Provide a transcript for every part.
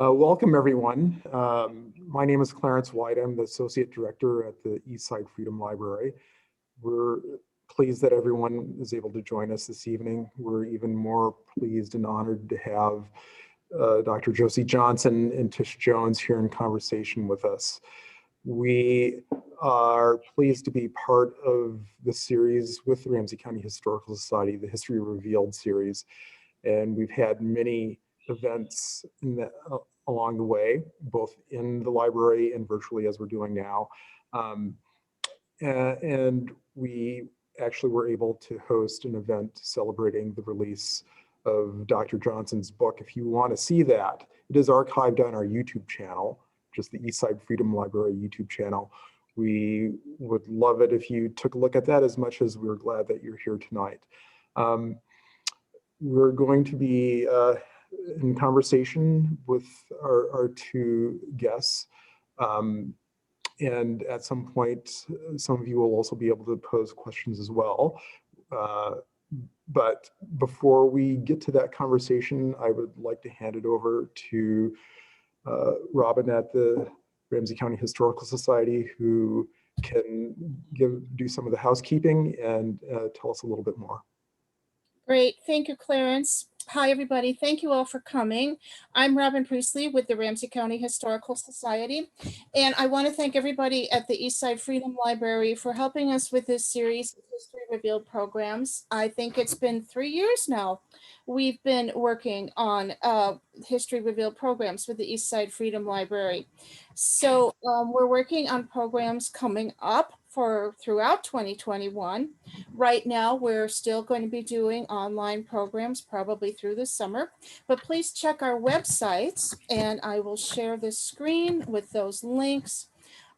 Welcome, everyone. My name is Clarence White. I'm the Associate Director at the Eastside Freedom Library. We're pleased that everyone is able to join us this evening. We're even more pleased and honored to have Dr. Josie Johnson and Tish Jones here in conversation with us. We are pleased to be part of the series with the Ramsey County Historical Society, the History Revealed series. And we've had many events along the way, both in the library and virtually as we're doing now. And we actually were able to host an event celebrating the release of Dr. Johnson's book. If you want to see that, it is archived on our YouTube channel, just the Eastside Freedom Library YouTube channel. We would love it if you took a look at that as much as we're glad that you're here tonight. We're going to be in conversation with our two guests. And at some point, some of you will also be able to pose questions as well. But before we get to that conversation, I would like to hand it over to Robin at the Ramsey County Historical Society, who can do some of the housekeeping and tell us a little bit more. Great. Thank you, Clarence. Hi, everybody. Thank you all for coming. I'm Robin Priestley with the Ramsey County Historical Society, and I want to thank everybody at the Eastside Freedom Library for helping us with this series of History Revealed programs. I think it's been 3 years now. We've been working on History Revealed programs with the Eastside Freedom Library. So we're working on programs coming up throughout 2021. Right now, we're still going to be doing online programs probably through the summer, but please check our websites, and I will share this screen with those links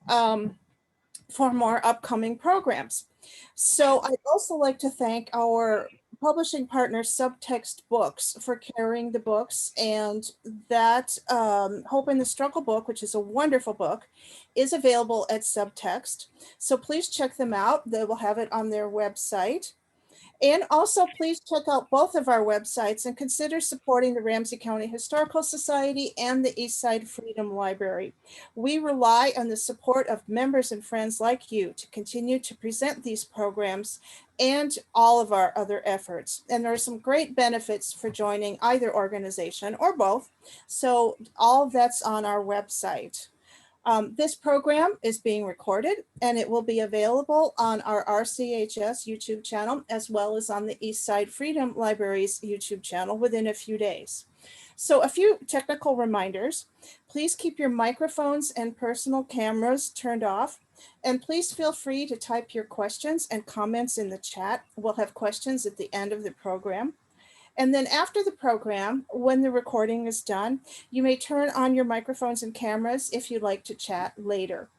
for more upcoming programs. So I'd also like to thank our publishing partner Subtext Books for carrying the books, and that Hope in the Struggle book, which is a wonderful book, is available at Subtext. So please check them out. They will have it on their website. And also, please check out both of our websites and consider supporting the Ramsey County Historical Society and the Eastside Freedom Library. We rely on the support of members and friends like you to continue to present these programs and all of our other efforts. And there are some great benefits for joining either organization or both. So all that's on our website. This program is being recorded, and it will be available on our RCHS YouTube channel, as well as on the Eastside Freedom Library's YouTube channel within a few days. So a few technical reminders. Please keep your microphones and personal cameras turned off, and please feel free to type your questions and comments in the chat. We'll have questions at the end of the program. And then after the program, when the recording is done, you may turn on your microphones and cameras if you'd like to chat later.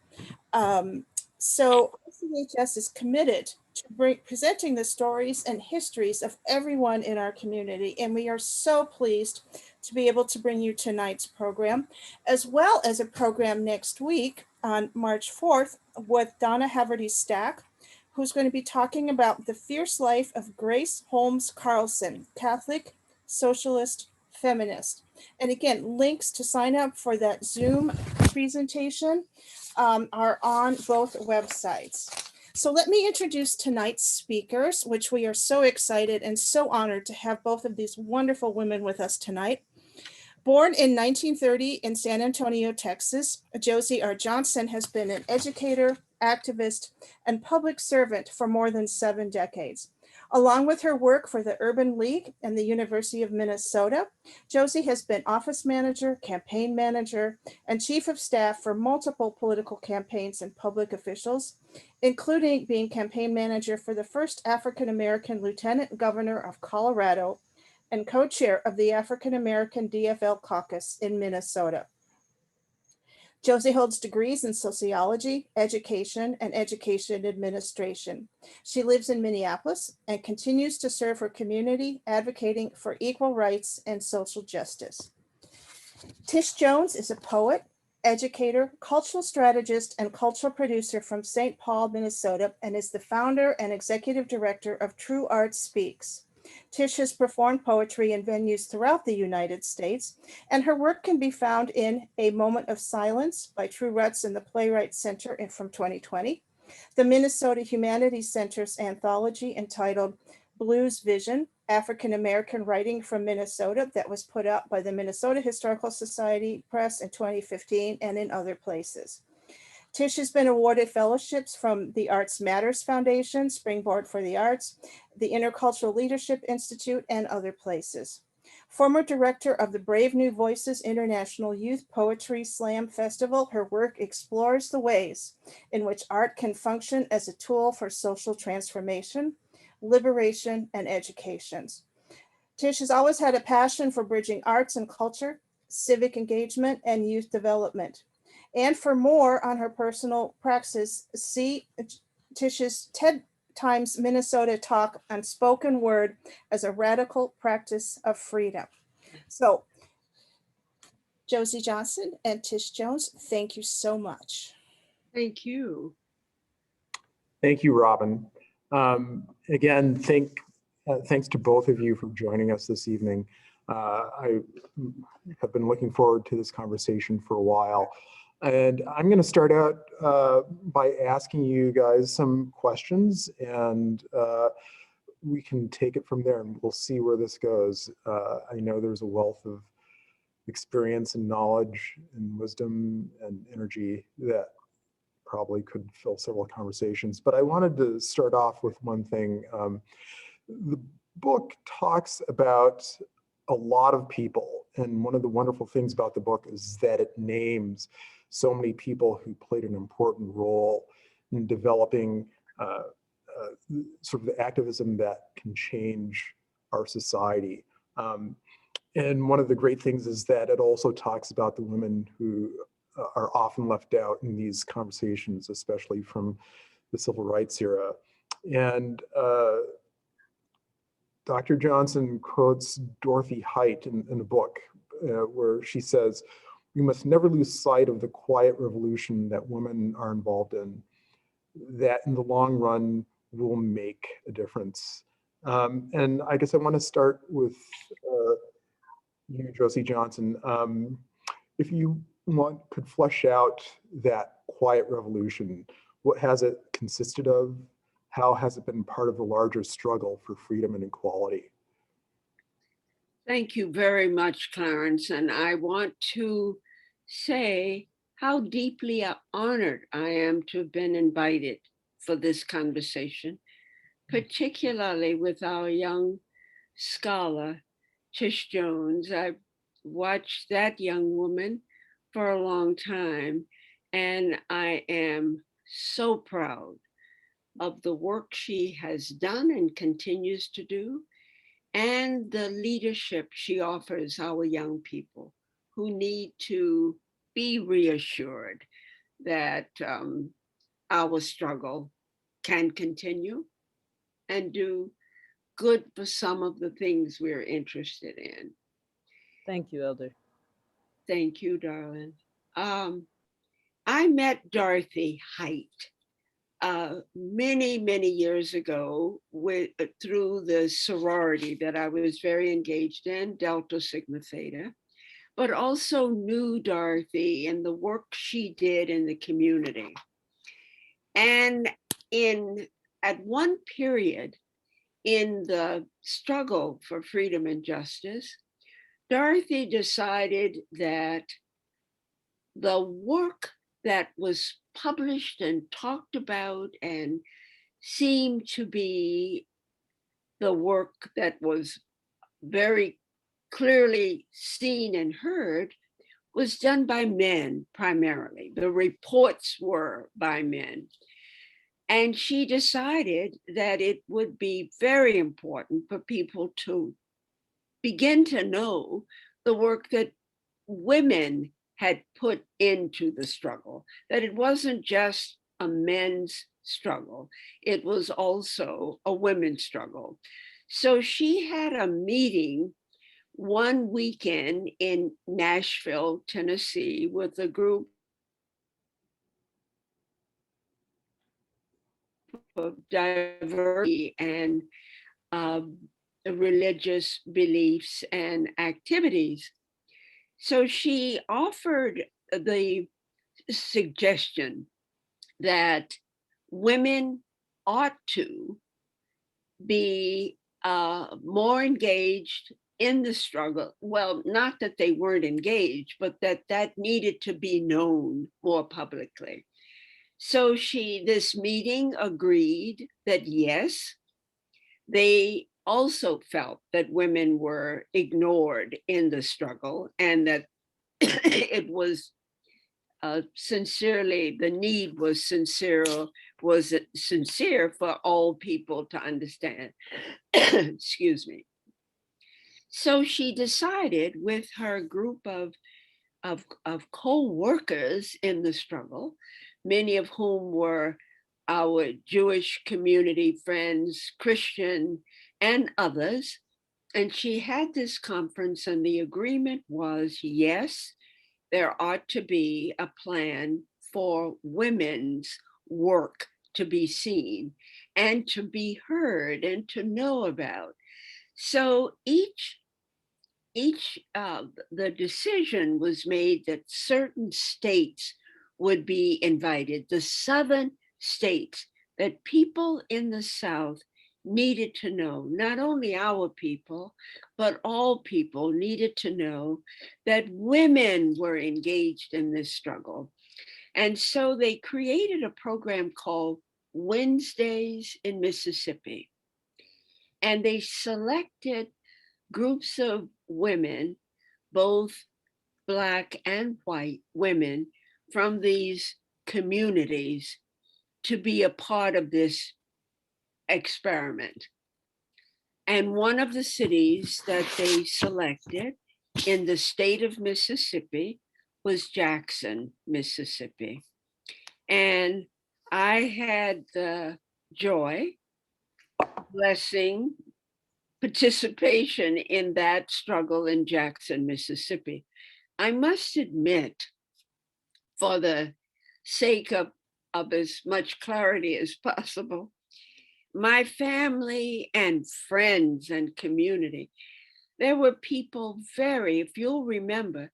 So RCHS is committed to presenting the stories and histories of everyone in our community. And we are so pleased to be able to bring you tonight's program, as well as a program next week on March 4th with Donna Haverty-Stack, who's going to be talking about the fierce life of Grace Holmes Carlson, Catholic, socialist, feminist. And again, links to sign up for that Zoom presentation are on both websites. So let me introduce tonight's speakers, which we are so excited and so honored to have both of these wonderful women with us tonight. Born in 1930 in San Antonio, Texas, Josie R Johnson has been an educator, activist, and public servant for more than 7 decades. Along with her work for the Urban League and the University of Minnesota, Josie has been office manager, campaign manager, and chief of staff for multiple political campaigns and public officials, including being campaign manager for the first African-American lieutenant governor of Colorado and co-chair of the African-American DFL caucus in Minnesota. Josie holds degrees in sociology, education, and education administration. She lives in Minneapolis and continues to serve her community, advocating for equal rights and social justice. Tish Jones is a poet, educator, cultural strategist, and cultural producer from St. Paul, Minnesota, and is the founder and executive director of True Art Speaks. Tish has performed poetry in venues throughout the United States, and her work can be found in A Moment of Silence by True Ruts in the Playwright Center from 2020, the Minnesota Humanities Center's anthology entitled Blues Vision, African American Writing from Minnesota, that was put out by the Minnesota Historical Society Press in 2015 and in other places. Tish has been awarded fellowships from the Arts Matters Foundation, Springboard for the Arts, the Intercultural Leadership Institute, and other places. Former director of the Brave New Voices International Youth Poetry Slam Festival, her work explores the ways in which art can function as a tool for social transformation, liberation, and education. Tish has always had a passion for bridging arts and culture, civic engagement, and youth development. And for more on her personal praxis, see Tish's TED Times Minnesota talk on spoken word as a radical practice of freedom. So, Josie Johnson and Tish Jones, thank you so much. Thank you. Thank you, Robin. Again, thanks to both of you for joining us this evening. I have been looking forward to this conversation for a while. And I'm going to start out by asking you guys some questions, and we can take it from there and we'll see where this goes. I know there's a wealth of experience and knowledge and wisdom and energy that probably could fill several conversations, but I wanted to start off with one thing. The book talks about a lot of people, and one of the wonderful things about the book is that it names so many people who played an important role in developing sort of the activism that can change our society. And one of the great things is that it also talks about the women who are often left out in these conversations, especially from the civil rights era. And Dr. Johnson quotes Dorothy Height in the book, where she says, "We must never lose sight of the quiet revolution that women are involved in, that in the long run will make a difference." And I guess I want to start with you, Josie Johnson. If you could flesh out that quiet revolution, what has it consisted of? How has it been part of the larger struggle for freedom and equality? Thank you very much, Clarence. And I want to say how deeply honored I am to have been invited for this conversation, particularly with our young scholar, Tish Jones. I've watched that young woman for a long time, and I am so proud of the work she has done and continues to do, and the leadership she offers our young people who need to be reassured that our struggle can continue and do good for some of the things we're interested in. Thank you, Elder. Thank you, darling. I met Dorothy Height many years ago through the sorority that I was very engaged in, Delta Sigma Theta, but also knew Dorothy and the work she did in the community. And at one period in the struggle for freedom and justice, Dorothy decided that the work that was published and talked about and seemed to be the work that was very clearly seen and heard was done by men primarily. The reports were by men. And she decided that it would be very important for people to begin to know the work that women had put into the struggle, that it wasn't just a men's struggle, it was also a women's struggle. So she had a meeting one weekend in Nashville, Tennessee, with a group of diversity and religious beliefs and activities. So she offered the suggestion that women ought to be more engaged in the struggle. Well, not that they weren't engaged, but that needed to be known more publicly. So this meeting agreed that yes, they also felt that women were ignored in the struggle and that it was sincerely, the need was sincere for all people to understand. Excuse me. So she decided with her group of co-workers in the struggle, many of whom were our Jewish community friends, Christian, and others. And she had this conference, and the agreement was yes, there ought to be a plan for women's work to be seen and to be heard and to know about. So the decision was made that certain states would be invited, the southern states, that people in the South needed to know, not only our people, but all people needed to know that women were engaged in this struggle. And so they created a program called Wednesdays in Mississippi. And they selected groups of women, both Black and white women from these communities, to be a part of this experiment. And one of the cities that they selected in the state of Mississippi was Jackson, Mississippi. And I had the joy, blessing, participation in that struggle in Jackson, Mississippi. I must admit, for the sake of as much clarity as possible, my family and friends and community, there were people if you'll remember,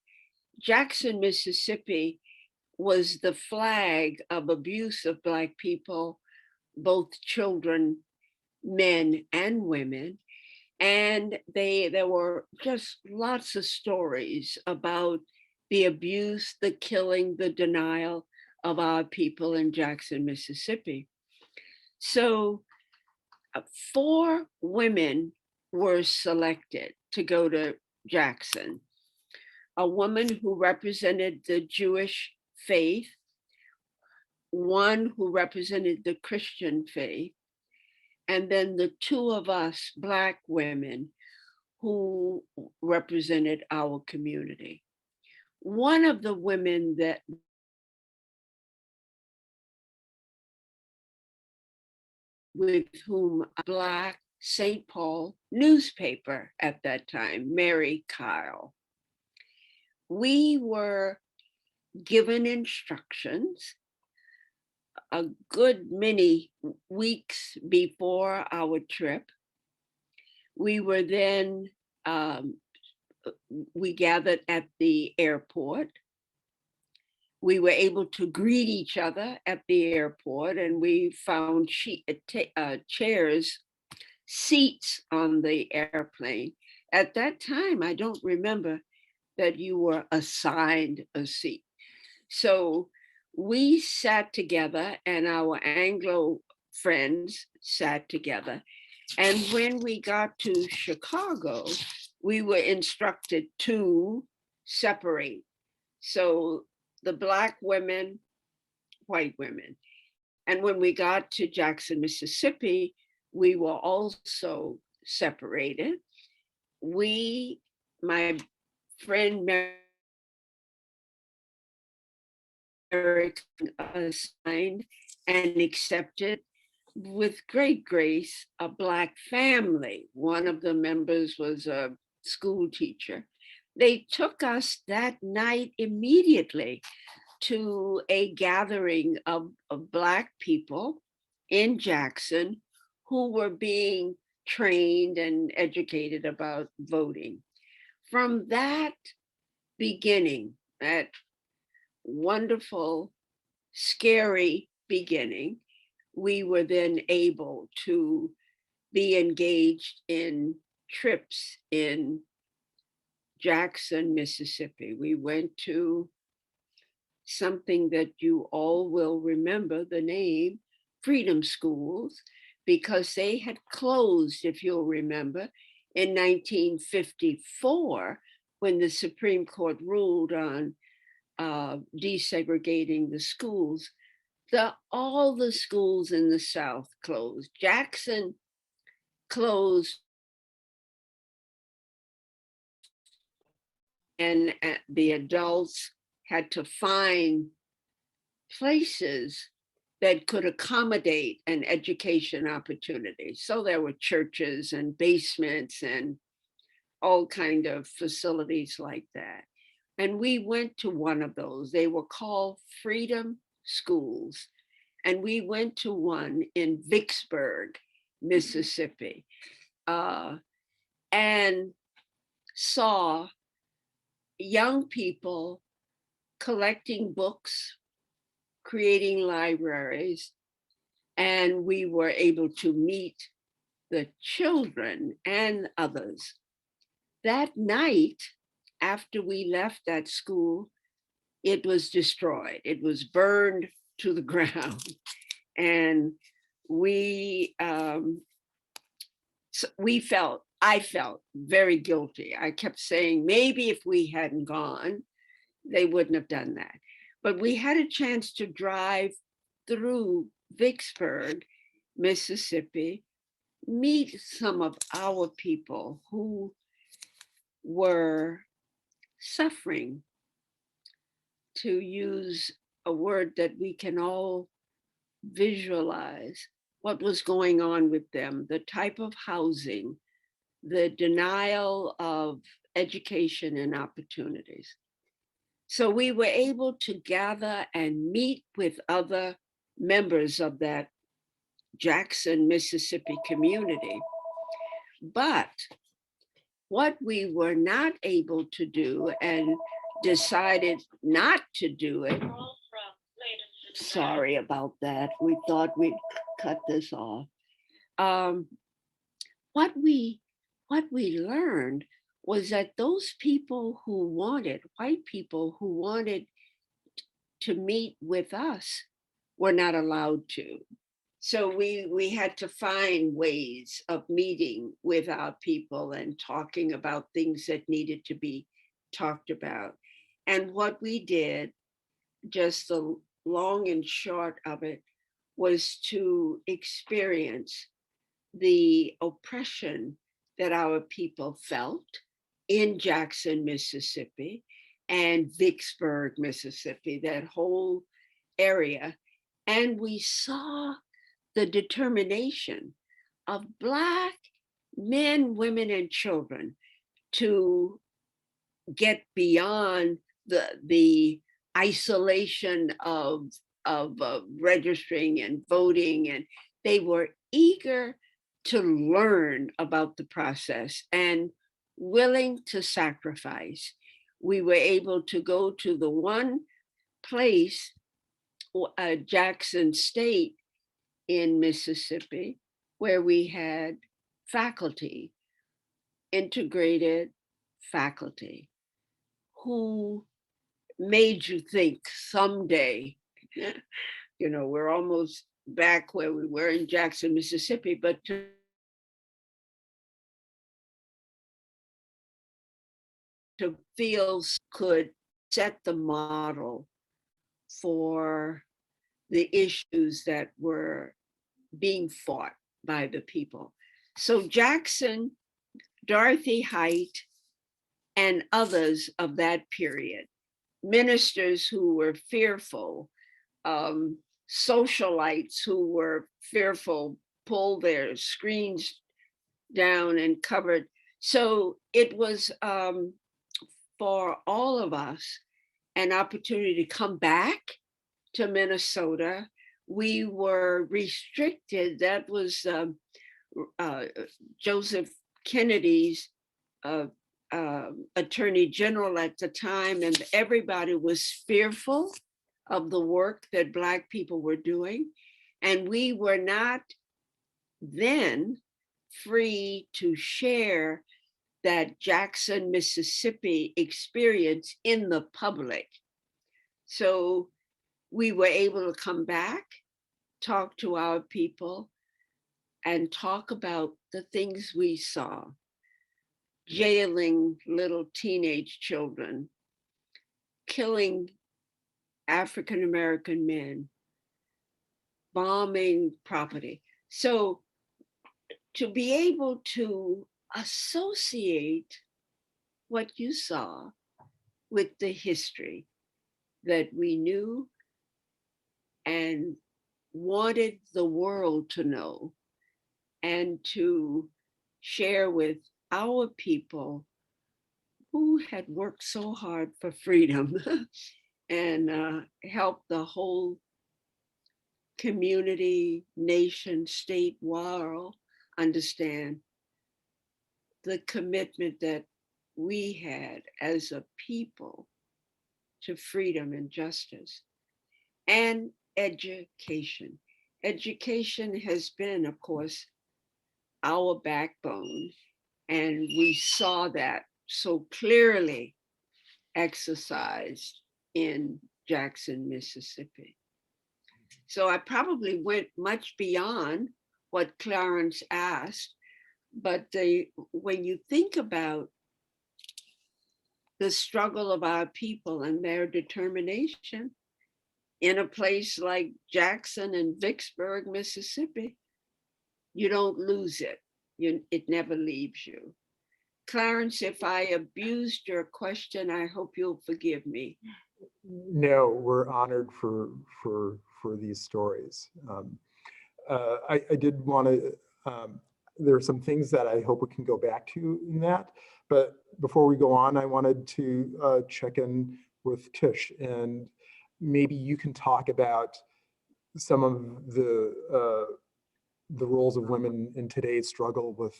Jackson, Mississippi was the flag of abuse of Black people, both children, men and women. And there were just lots of stories about the abuse, the killing, the denial of our people in Jackson, Mississippi. So 4 women were selected to go to Jackson. A woman who represented the Jewish faith, one who represented the Christian faith, and then the 2 of us Black women who represented our community. One of the women that with whom Black St. Paul newspaper at that time, Mary Kyle. We were given instructions a good many weeks before our trip. We were then, we gathered at the airport. We were able to greet each other at the airport, and we found chairs, seats on the airplane. At that time, I don't remember that you were assigned a seat. So we sat together, and our Anglo friends sat together. And when we got to Chicago, we were instructed to separate. So the Black women, white women. And when we got to Jackson, Mississippi, we were also separated. My friend Mary assigned and accepted with great grace a Black family. One of the members was a school teacher. They took us that night immediately to a gathering of Black people in Jackson who were being trained and educated about voting. From that beginning, that wonderful, scary beginning, we were then able to be engaged in trips in Jackson, Mississippi. We went to something that you all will remember the name, Freedom Schools, because they had closed, if you'll remember, in 1954 when the Supreme Court ruled on desegregating the schools. All the schools in the South closed. Jackson closed, and the adults had to find places that could accommodate an education opportunity. So there were churches and basements and all kind of facilities like that. And we went to one of those. They were called Freedom Schools. And we went to one in Vicksburg, Mississippi, and saw young people collecting books, creating libraries, and we were able to meet the children and others. That night, after we left that school, it was destroyed. It was burned to the ground. And I felt very guilty. I kept saying, maybe if we hadn't gone, they wouldn't have done that. But we had a chance to drive through Vicksburg, Mississippi, meet some of our people who were suffering, to use a word that we can all visualize what was going on with them, the type of housing, the denial of education and opportunities. So we were able to gather and meet with other members of that Jackson, Mississippi community. But what we were not able to do and decided not to do it, sorry about that, we thought we'd cut this off. What we learned was that those people who wanted, white people who wanted to meet with us, were not allowed to. So we had to find ways of meeting with our people and talking about things that needed to be talked about. And what we did, just the long and short of it, was to experience the oppression that our people felt in Jackson, Mississippi, and Vicksburg, Mississippi, that whole area. And we saw the determination of Black men, women, and children to get beyond the isolation of registering and voting, and they were eager to learn about the process and willing to sacrifice. We were able to go to the one place, Jackson State in Mississippi, where we had faculty, integrated faculty, who made you think someday, we're almost back where we were in Jackson, Mississippi, but to feel could set the model for the issues that were being fought by the people. So Jackson, Dorothy Height, and others of that period, ministers who were fearful, socialites who were fearful, pulled their screens down and covered. So it was for all of us an opportunity to come back to Minnesota. We were restricted. That was Joseph Kennedy's attorney general at the time, and everybody was fearful of the work that Black people were doing. And we were not then free to share that Jackson, Mississippi experience in the public. So we were able to come back, talk to our people, and talk about the things we saw. Jailing little teenage children, killing African-American men, bombing property. So to be able to associate what you saw with the history that we knew and wanted the world to know, and to share with our people who had worked so hard for freedom and help the whole community, nation, state, world understand the commitment that we had as a people to freedom and justice. And education. Education has been, of course, our backbone, and we saw that so clearly exercised in Jackson, Mississippi. So I probably went much beyond what Clarence asked, but when you think about the struggle of our people and their determination in a place like Jackson and Vicksburg, Mississippi, you don't lose it. It never leaves you. Clarence, if I abused your question, I hope you'll forgive me. No, we're honored for these stories. I did want to, there are some things that I hope we can go back to in that, but before we go on, I wanted to check in with Tish, and maybe you can talk about some of the roles of women in today's struggle with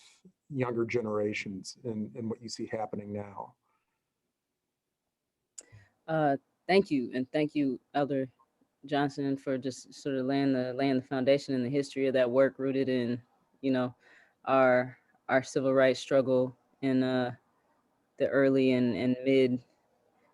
younger generations and what you see happening now. Thank you, and thank you, Elder Johnson, for just sort of laying the foundation and the history of that work rooted in, you know, our civil rights struggle in the early and mid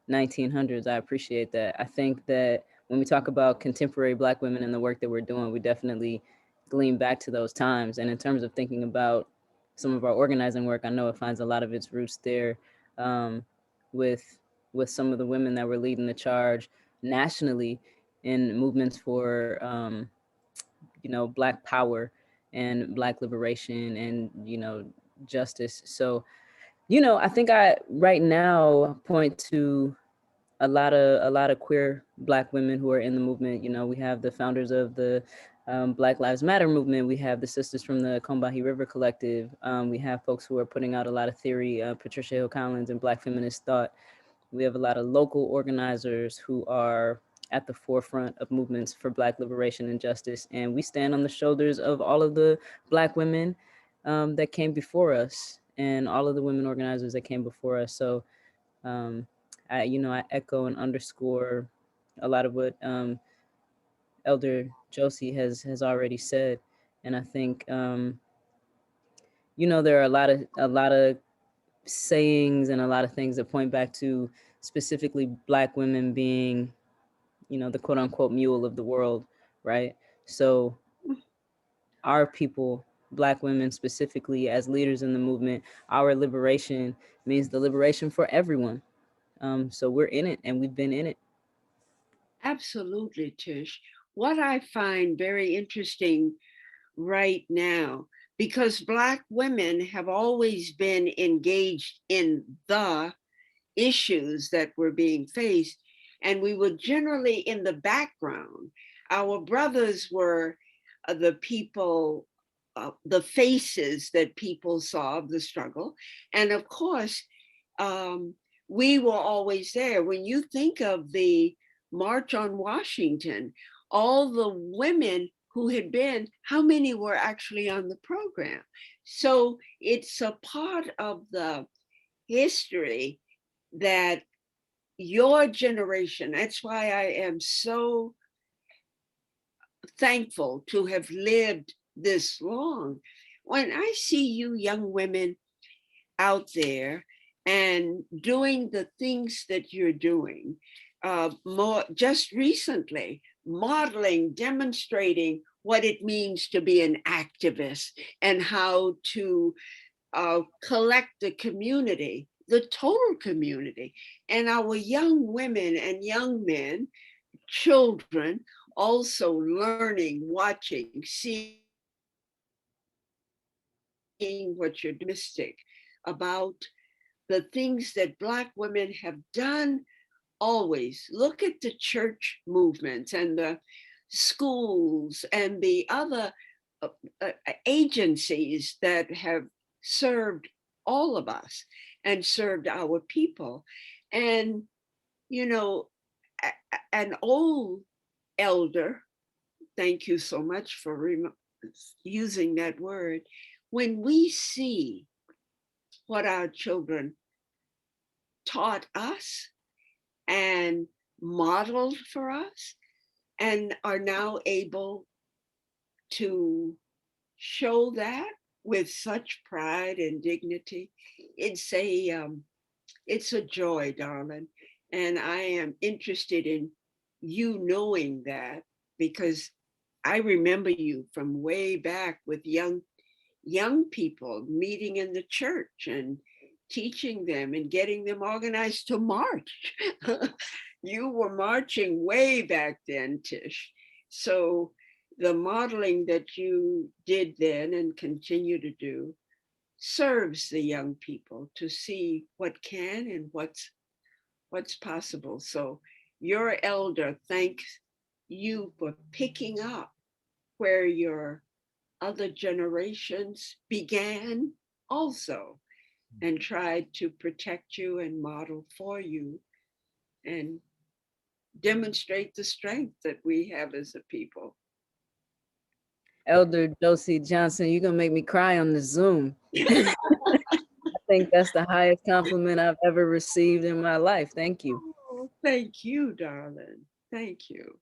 1900s. I appreciate that. I think that when we talk about contemporary Black women and the work that we're doing, we definitely glean back to those times. And in terms of thinking about some of our organizing work, I know it finds a lot of its roots there, with some of the women that were leading the charge nationally in movements for Black power and Black liberation and justice. So I think I right now point to a lot of queer Black women who are in the movement. We have the founders of the Black Lives Matter movement. We have the sisters from the Combahee River Collective. We have folks who are putting out a lot of theory, Patricia Hill Collins and Black feminist thought. We have a lot of local organizers who are at the forefront of movements for Black liberation and justice. And we stand on the shoulders of all of the Black women that came before us and all of the women organizers that came before us. So I echo and underscore a lot of what Elder Josie has already said. And I think, there are a lot of sayings and a lot of things that point back to specifically Black women being, the quote unquote mule of the world, right? So our people, Black women specifically as leaders in the movement, our liberation means the liberation for everyone. So we're in it and we've been in it. Absolutely, Tish. What I find very interesting right now, because Black women have always been engaged in the issues that were being faced, and we were generally in the background. Our brothers were the people, the faces that people saw of the struggle. And of course, we were always there. When you think of the March on Washington, all the women who had been, how many were actually on the program? So it's a part of the history that your generation, that's why I am so thankful to have lived this long. When I see you young women out there and doing the things that you're doing, more just recently, modeling, demonstrating what it means to be an activist and how to collect the community, the total community, and our young women and young men, children, also learning, watching, seeing what you're mystic about the things that Black women have done always. Look at the church movements and the schools and the other agencies that have served all of us and served our people. And, you know, an old elder, thank you so much for using that word, when we see what our children taught us and modeled for us and are now able to show that with such pride and dignity, it's a joy, darling. And I am interested in you knowing that, because I remember you from way back with young people meeting in the church and teaching them and getting them organized to march. You were marching way back then, Tish. So the modeling that you did then and continue to do serves the young people to see what can and what's possible. So your elder thanks you for picking up where your other generations began also, and tried to protect you and model for you and demonstrate the strength that we have as a people. Elder Josie Johnson, you're gonna make me cry on the Zoom. I think that's the highest compliment I've ever received in my life. Thank you. Oh, thank you, darling. Thank you.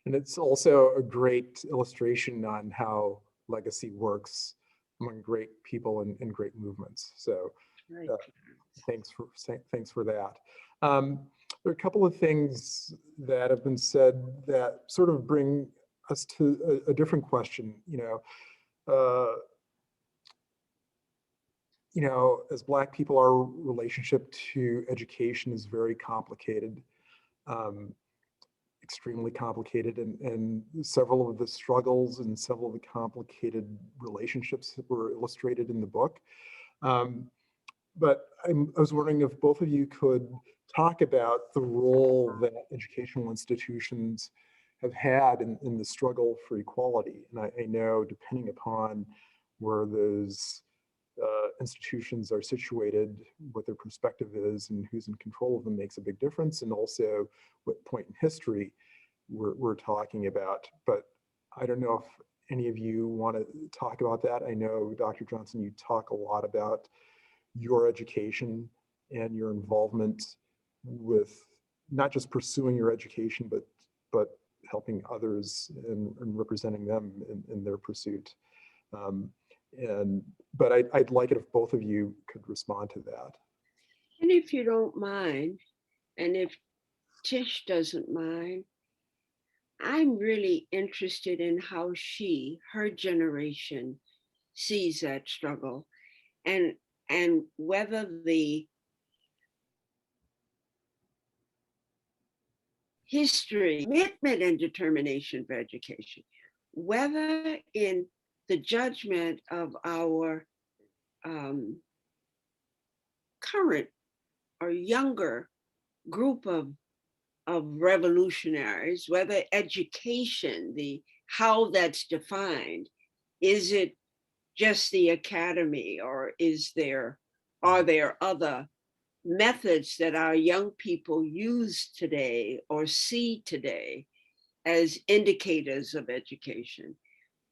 And it's also a great illustration on how legacy works among great people and great movements. So thanks for that. There are a couple of things that have been said that sort of bring us to a different question. As Black people, our relationship to education is very complicated. Extremely complicated, and several of the struggles and several of the complicated relationships were illustrated in the book. But I was wondering if both of you could talk about the role that educational institutions have had in the struggle for equality. And I know, depending upon where those institutions are situated, what their perspective is and who's in control of them makes a big difference, and also what point in history we're talking about. But I don't know if any of you want to talk about that. I know, Dr. Johnson, you talk a lot about your education and your involvement with not just pursuing your education, but helping others and representing them in their pursuit. But I'd like it if both of you could respond to that. And if you don't mind, and if Tish doesn't mind, I'm really interested in how her generation, sees that struggle, and whether the history, commitment, and determination for education, whether in the judgment of our current or younger group of revolutionaries, whether education, how that's defined, is it just the academy, or are there other methods that our young people use today or see today as indicators of education.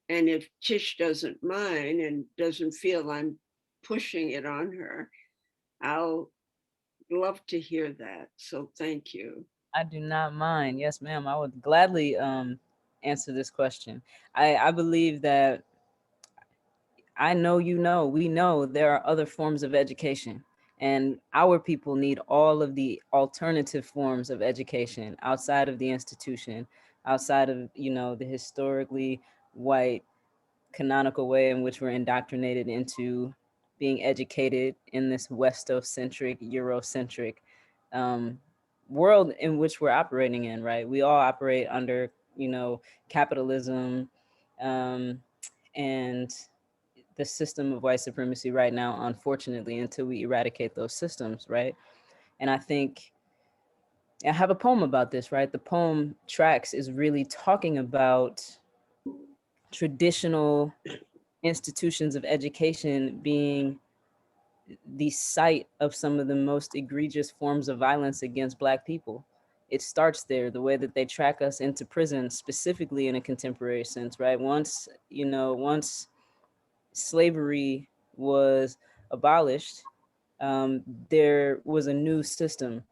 And if Tish doesn't mind and doesn't feel I'm pushing it on her, I'll love to hear that. So thank you. I do not mind. Yes, ma'am. I would gladly answer this question. I believe that I know, you know, we know there are other forms of education, and our people need all of the alternative forms of education outside of the institution, outside of, you know, the historically white canonical way in which we're indoctrinated into being educated in this Westocentric, Eurocentric um, world in which we're operating in, right? We all operate under, you know, capitalism and the system of white supremacy right now, unfortunately, until we eradicate those systems, right? And I think I have a poem about this, right? The poem Tracks is really talking about traditional institutions of education being the site of some of the most egregious forms of violence against Black people. It starts there, the way that they track us into prison, specifically in a contemporary sense, right? Once, you know, once slavery was abolished, there was a new system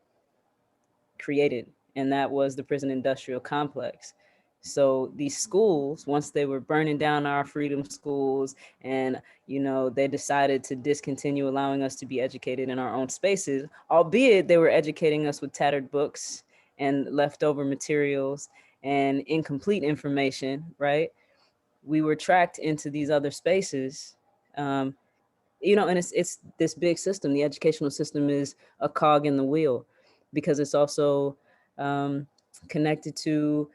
created, and that was the prison industrial complex. So these schools, once they were burning down our freedom schools, and you know, they decided to discontinue allowing us to be educated in our own spaces, albeit they were educating us with tattered books and leftover materials and incomplete information, right? We were tracked into these other spaces. You know, and it's this big system. The educational system is a cog in the wheel, because it's also connected to,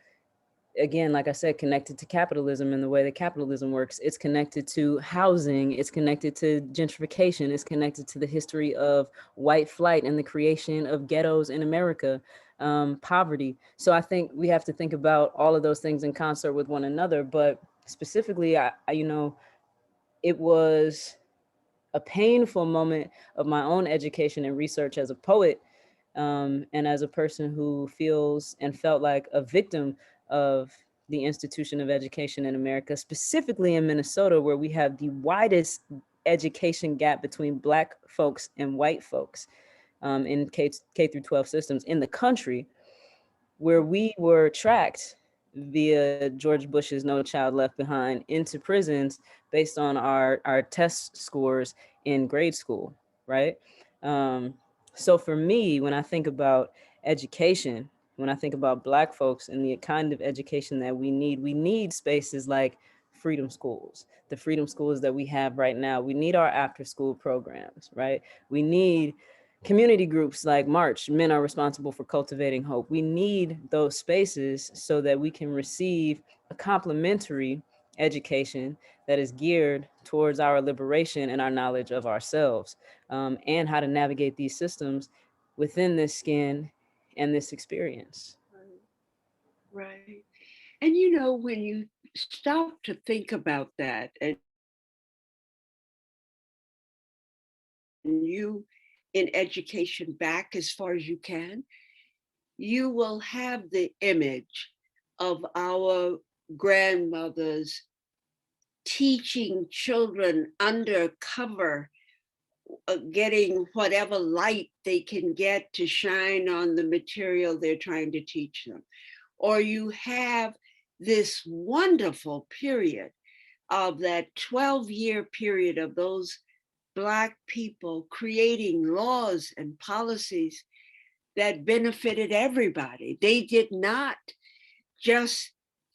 again, like I said, connected to capitalism and the way that capitalism works. It's connected to housing. It's connected to gentrification. It's connected to the history of white flight and the creation of ghettos in America, poverty. So I think we have to think about all of those things in concert with one another. But specifically, I you know, it was a painful moment of my own education and research as a poet, and as a person who feels and felt like a victim of the institution of education in America, specifically in Minnesota, where we have the widest education gap between Black folks and white folks in K through 12 systems in the country, where we were tracked via George Bush's No Child Left Behind into prisons based on our test scores in grade school, right? So for me, when I think about education, when I think about Black folks and the kind of education that we need spaces like freedom schools, the freedom schools that we have right now. We need our after school programs, right? We need community groups like March, Men Are Responsible for Cultivating Hope. We need those spaces so that we can receive a complementary education that is geared towards our liberation and our knowledge of ourselves, and how to navigate these systems within this skin and this experience. Right. And you know, when you stop to think about that, and you in education back as far as you can, you will have the image of our grandmothers teaching children undercover, getting whatever light they can get to shine on the material they're trying to teach them. Or you have this wonderful period of that 12-year period of those Black people creating laws and policies that benefited everybody. They did not just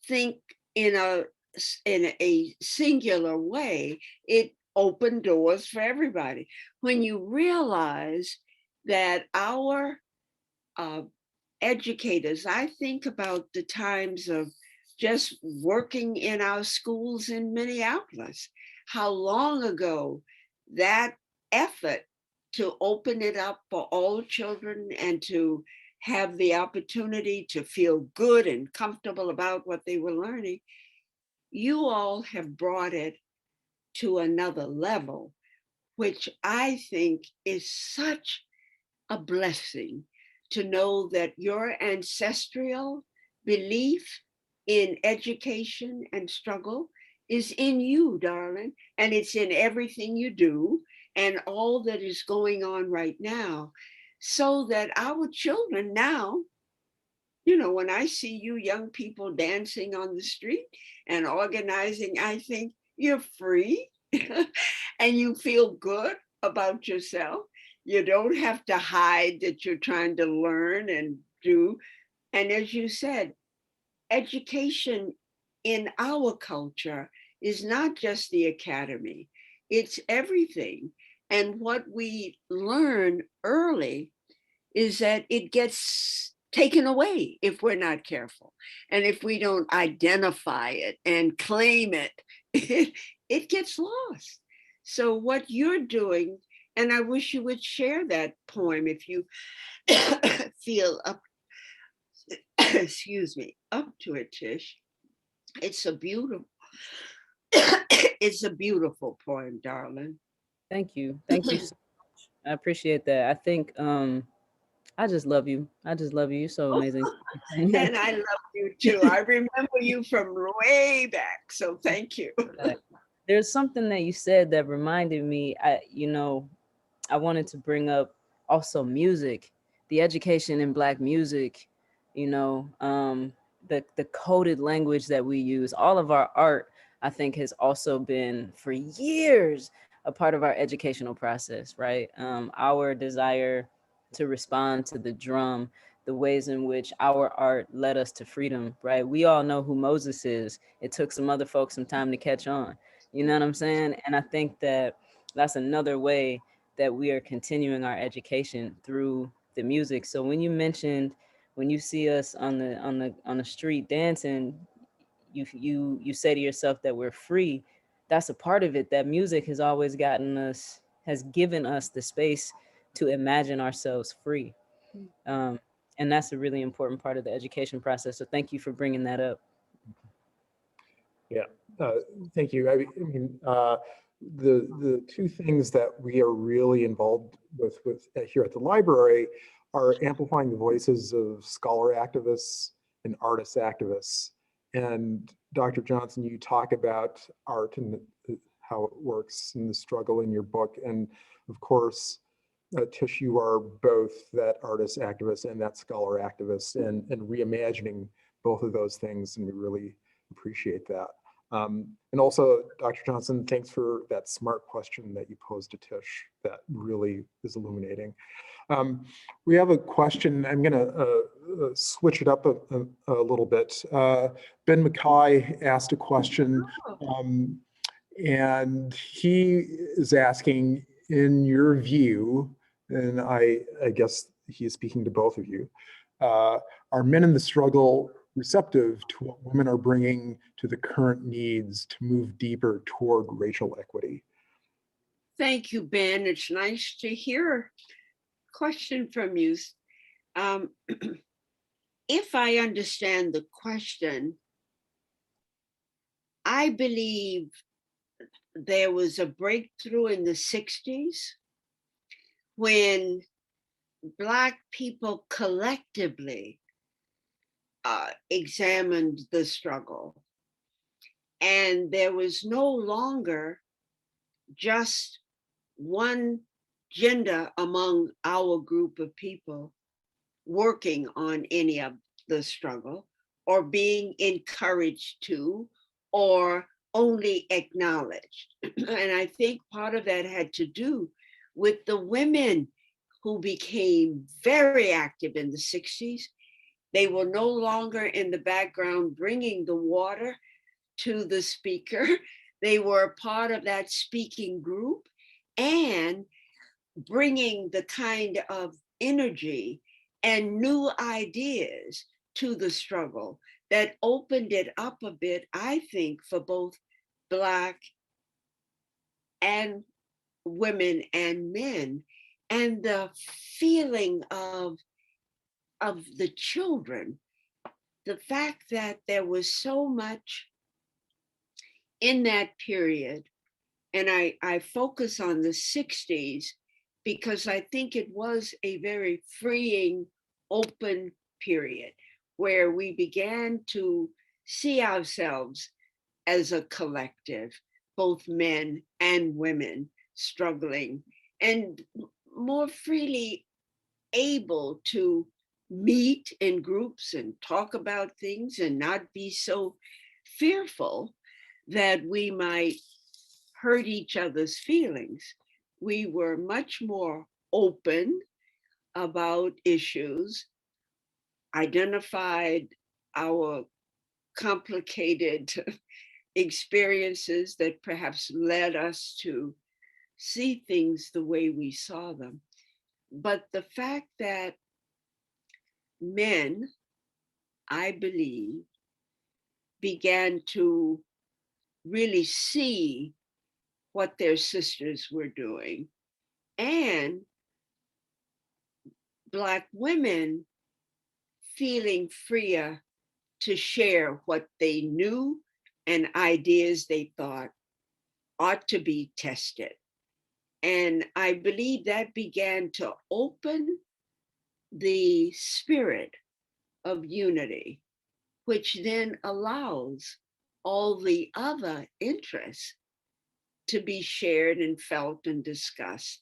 think in a singular way. It opened doors for everybody. When you realize that our educators, I think about the times of just working in our schools in Minneapolis, how long ago that effort to open it up for all children and to have the opportunity to feel good and comfortable about what they were learning, you all have brought it to another level, which I think is such a blessing, to know that your ancestral belief in education and struggle is in you, darling, and it's in everything you do and all that is going on right now, so that our children now, you know, when I see you young people dancing on the street and organizing, I think you're free and you feel good about yourself. You don't have to hide that you're trying to learn and do. And as you said, education in our culture is not just the academy, it's everything. And what we learn early is that it gets taken away if we're not careful. And if we don't identify it and claim it, it gets lost. So what you're doing, and I wish you would share that poem if you feel up, excuse me, up to it, Tish. It's a beautiful, it's a beautiful poem, darling. Thank you. Thank you so much. I appreciate that. I think I just love you. I just love you. You're so amazing. And I love you too. I remember you from way back. So thank you. There's something that you said that reminded me, I wanted to bring up also music, the education in Black music, the coded language that we use. All of our art, I think, has also been for years a part of our educational process, right? Our desire to respond to the drum, the ways in which our art led us to freedom, right? We all know who Moses is. It took some other folks some time to catch on. You know what I'm saying? And I think that that's another way that we are continuing our education through the music. So when you mentioned, when you see us on the street dancing, you say to yourself that we're free. That's a part of it. That music has always has given us the space to imagine ourselves free. And that's a really important part of the education process. So thank you for bringing that up. Yeah, thank you. I mean, the two things that we are really involved with here at the library are amplifying the voices of scholar activists and artist activists. And Dr. Johnson, you talk about art and how it works in the struggle in your book. And of course, Tish, you are both that artist activist and that scholar activist, and reimagining both of those things. And we really appreciate that. And also, Dr. Johnson, thanks for that smart question that you posed to Tish. That really is illuminating. We have a question. I'm going to switch it up a little bit. Ben Mackay asked a question, and he is asking, in your view, and I guess he is speaking to both of you, are men in the struggle receptive to what women are bringing to the current needs to move deeper toward racial equity? Thank you, Ben. It's nice to hear a question from you. If I understand the question, I believe there was a breakthrough in the 60s when Black people collectively examined the struggle. And there was no longer just one gender among our group of people working on any of the struggle or being encouraged to or only acknowledged. And I think part of that had to do with the women who became very active in the 60s. They were no longer in the background bringing the water to the speaker. They were part of that speaking group and bringing the kind of energy and new ideas to the struggle that opened it up a bit, I think, for both Black and women and men. And the feeling of the children, the fact that there was so much in that period, and I focus on the 60s because I think it was a very freeing, open period where we began to see ourselves as a collective, both men and women struggling, and more freely able to meet in groups and talk about things and not be so fearful that we might hurt each other's feelings. We were much more open about issues, identified our complicated experiences that perhaps led us to see things the way we saw them. But the fact that men, I believe, began to really see what their sisters were doing, and Black women feeling freer to share what they knew and ideas they thought ought to be tested. And I believe that began to open the spirit of unity, which then allows all the other interests to be shared and felt and discussed.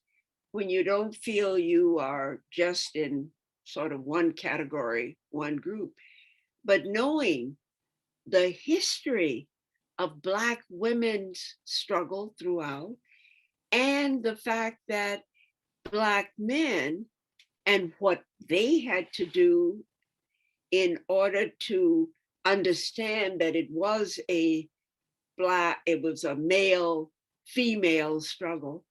When you don't feel you are just in sort of one category, one group, but knowing the history of Black women's struggle throughout, and the fact that Black men and what they had to do in order to understand that it was a male female struggle,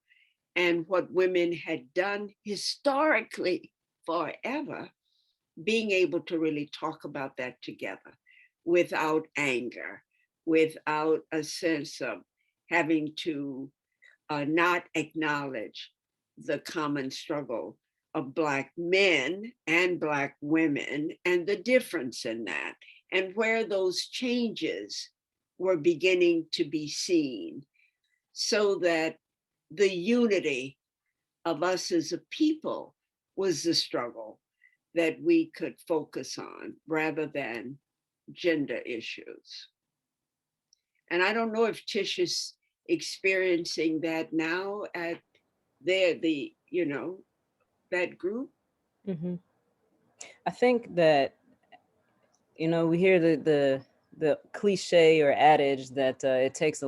and what women had done historically forever, being able to really talk about that together without anger, without a sense of having to not acknowledge the common struggle of Black men and Black women and the difference in that, and where those changes were beginning to be seen, so that the unity of us as a people was the struggle that we could focus on rather than gender issues. And I don't know if Tish is experiencing that now at that group. Hmm. I think that, we hear the cliche or adage that it takes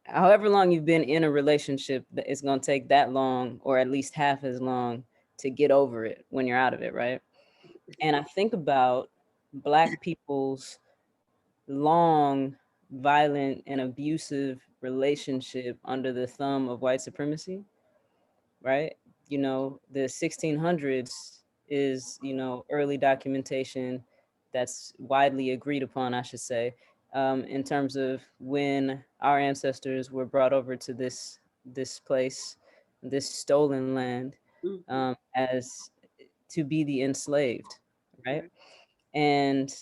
however long you've been in a relationship, that it's going to take that long or at least half as long to get over it when you're out of it, right? And I think about Black people's long, violent, and abusive relationship under the thumb of white supremacy, right? The 1600s is, early documentation that's widely agreed upon, I should say, in terms of when our ancestors were brought over to this place, this stolen land, as to be the enslaved, right? And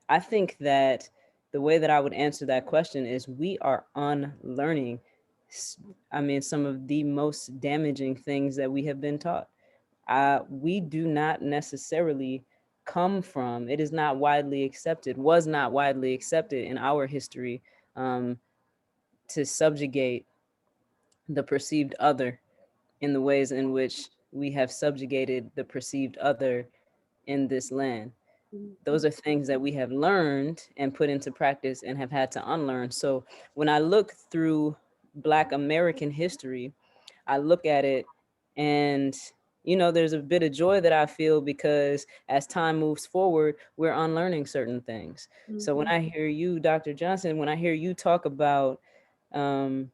I think that the way that I would answer that question is we are unlearning, some of the most damaging things that we have been taught. We do not necessarily come from, it is not widely accepted, was not widely accepted in our history, to subjugate the perceived other in the ways in which we have subjugated the perceived other in this land. Those are things that we have learned and put into practice and have had to unlearn. So when I look through Black American history, I look at it and, there's a bit of joy that I feel because as time moves forward, we're unlearning certain things. So when I hear you, Dr. Johnson, when I hear you talk about the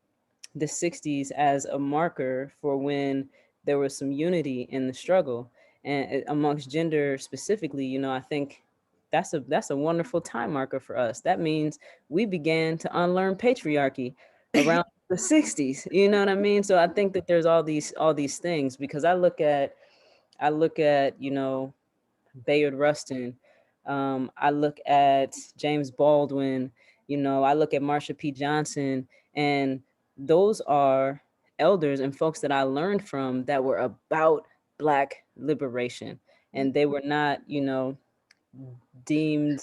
60s as a marker for when there was some unity in the struggle and amongst gender specifically, I think that's a wonderful time marker for us. That means we began to unlearn patriarchy around the 60s. You know what I mean? So I think that there's all these things, because I look at Bayard Rustin, I look at James Baldwin, I look at Marsha P. Johnson, and those are elders and folks that I learned from that were about Black liberation, and they were not, deemed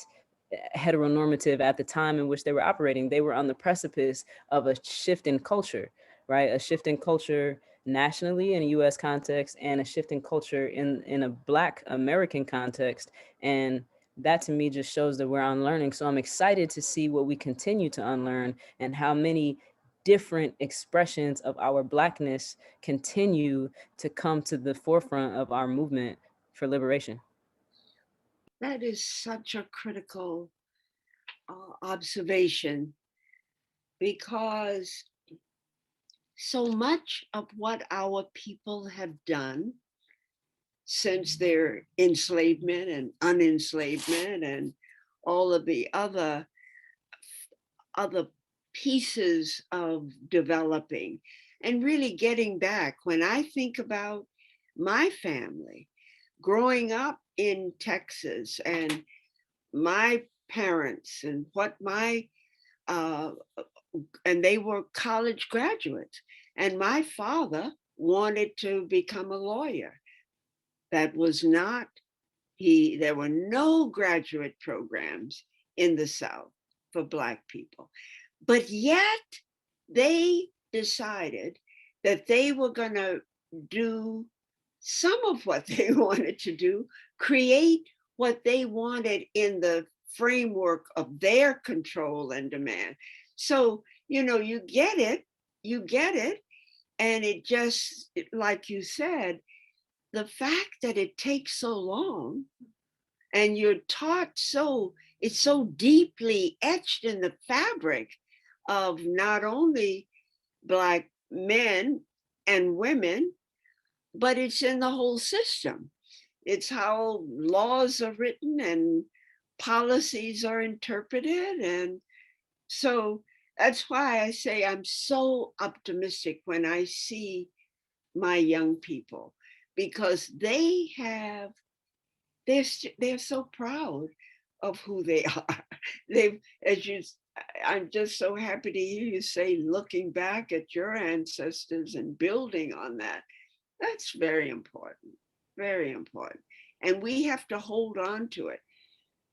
heteronormative at the time in which they were operating. They were on the precipice of a shift in culture, right? A shift in culture nationally in a US context, and a shift in culture in a Black American context. And that to me just shows that we're unlearning. So I'm excited to see what we continue to unlearn, and how many different expressions of our Blackness continue to come to the forefront of our movement for liberation. That is such a critical observation, because so much of what our people have done since their enslavement and unenslavement and all of the other pieces of developing and really getting back. When I think about my family growing up in Texas, and my parents, and what my and they were college graduates, and my father wanted to become a lawyer. That was not, there were no graduate programs in the South for Black people. But yet they decided that they were going to do some of what they wanted to do, create what they wanted in the framework of their control and demand. So, you get it. And it just, like you said, the fact that it takes so long, and you're taught it's so deeply etched in the fabric of not only Black men and women, but it's in the whole system. It's how laws are written and policies are interpreted. And so that's why I say I'm so optimistic when I see my young people, because they're so proud of who they are. I'm just so happy to hear you say, looking back at your ancestors and building on that. That's very important, very important. And we have to hold on to it,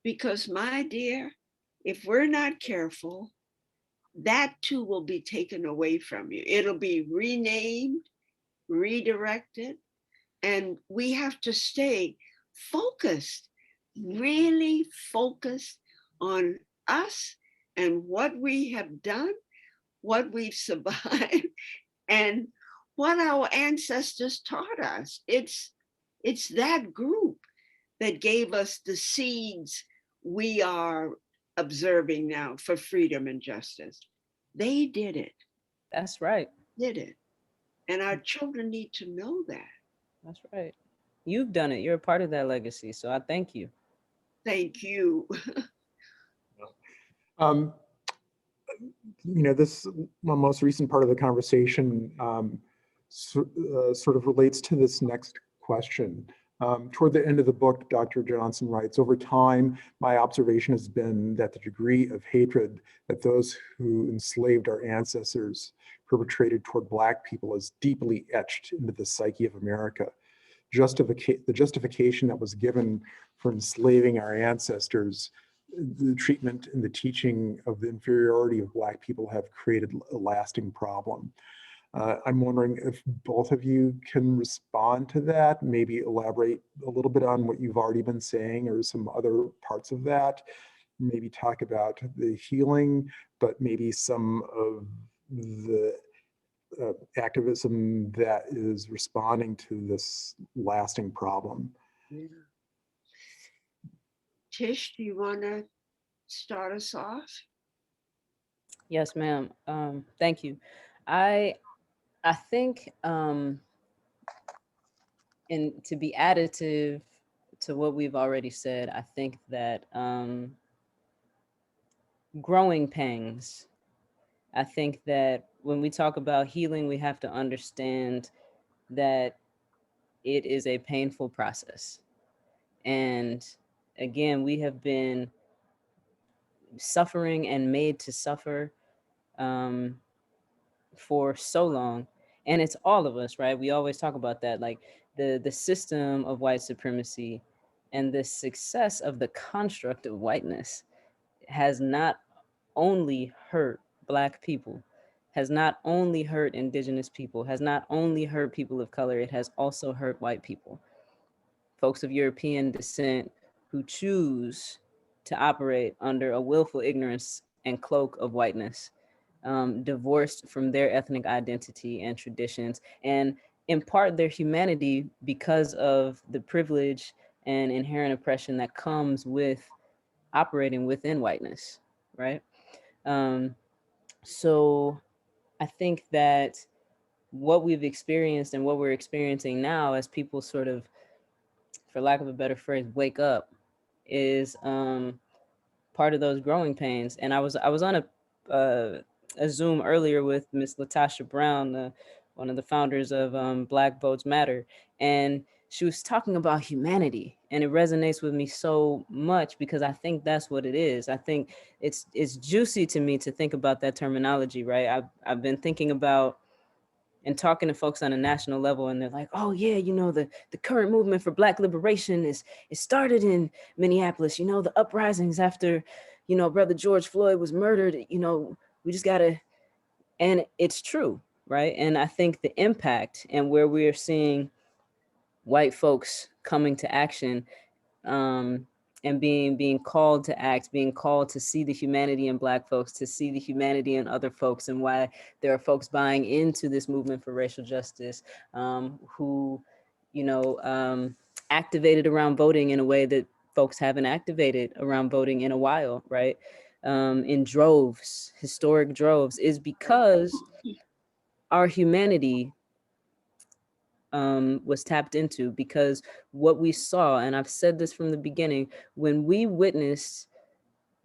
because, my dear, if we're not careful, that too will be taken away from you. It'll be renamed, redirected, and we have to stay focused, really focused on us and what we have done, what we've survived, and what our ancestors taught us. It's that group that gave us the seeds we are observing now for freedom and justice. They did it. That's right. Did it. And our children need to know that. That's right. You've done it. You're a part of that legacy. So I thank you. Thank you. This most recent part of the conversation sort of relates to this next question. Toward the end of the book, Dr. Johnson writes, over time, my observation has been that the degree of hatred that those who enslaved our ancestors perpetrated toward Black people is deeply etched into the psyche of America. The justification that was given for enslaving our ancestors, the treatment and the teaching of the inferiority of Black people have created a lasting problem. I'm wondering if both of you can respond to that, maybe elaborate a little bit on what you've already been saying or some other parts of that, maybe talk about the healing, but maybe some of the activism that is responding to this lasting problem. Yeah. Tish, do you want to start us off? Yes, ma'am. Thank you. I think, and to be additive to what we've already said, I think that growing pangs, I think that when we talk about healing, we have to understand that it is a painful process. And again, we have been suffering and made to suffer for so long. And it's all of us, right? We always talk about that, like the system of white supremacy and the success of the construct of whiteness has not only hurt Black people, has not only hurt Indigenous people, has not only hurt people of color, it has also hurt white people, folks of European descent who choose to operate under a willful ignorance and cloak of whiteness, divorced from their ethnic identity and traditions, and impart their humanity because of the privilege and inherent oppression that comes with operating within whiteness, right? So I think that what we've experienced and what we're experiencing now as people sort of, for lack of a better phrase, wake up, is part of those growing pains. And I was on a Zoom earlier with Miss Latasha Brown, one of the founders of Black Votes Matter, and she was talking about humanity, and it resonates with me so much because I think that's what it is. I think it's juicy to me to think about that terminology, right? I've been thinking about and talking to folks on a national level, and they're like, oh yeah, you know, the current movement for Black liberation it started in Minneapolis, you know, the uprisings after, you know, brother George Floyd was murdered, you know, we just gotta, and it's true, right? And I think the impact and where we're seeing white folks coming to action, and being called to act, being called to see the humanity in Black folks, to see the humanity in other folks, and why there are folks buying into this movement for racial justice, who, you know, activated around voting in a way that folks haven't activated around voting in a while, right? In droves, historic droves, is because our humanity was tapped into, because what we saw, and I've said this from the beginning, when we witnessed,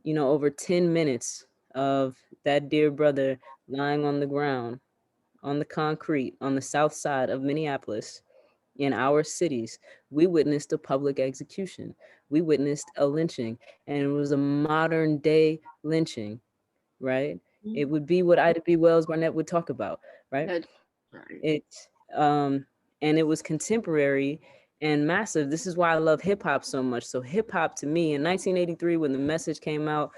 you know, over 10 minutes of that dear brother lying on the ground, on the concrete, on the south side of Minneapolis, in our cities, we witnessed a public execution. We witnessed a lynching, and it was a modern day lynching, right? It would be what Ida B. Wells Barnett would talk about, right? That's right. It and it was contemporary and massive. This is why I love hip hop so much. So hip hop to me in 1983, when the message came out,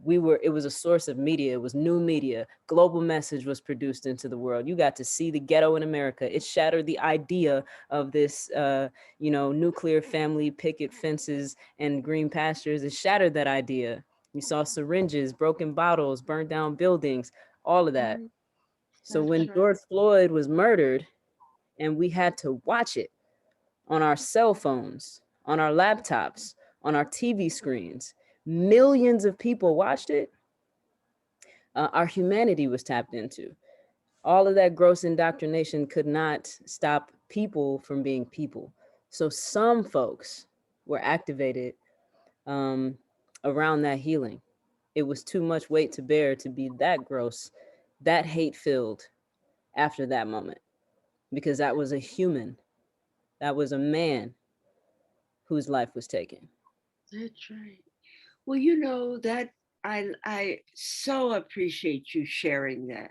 it was a source of media. It was new media. Global message was produced into the world. You got to see the ghetto in America. It shattered the idea of this, you know, nuclear family, picket fences, and green pastures. It shattered that idea. You saw syringes, broken bottles, burned down buildings, all of that. So That's when right. George Floyd was murdered, and we had to watch it on our cell phones, on our laptops, on our TV screens, millions of people watched it, our humanity was tapped into. All of that gross indoctrination could not stop people from being people. So some folks were activated around that healing. It was too much weight to bear to be that gross, that hate filled after that moment, because that was a human, that was a man whose life was taken. That's right. Well, you know that I so appreciate you sharing that,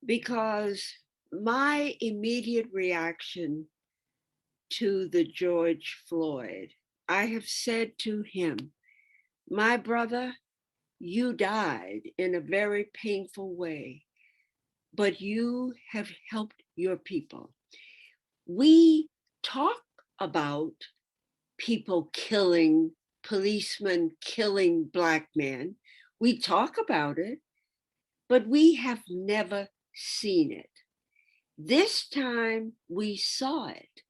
because my immediate reaction to the George Floyd, I have said to him, my brother, you died in a very painful way, but you have helped your people. We talk about people killing, policemen killing Black men. We talk about it, but we have never seen it. This time we saw it,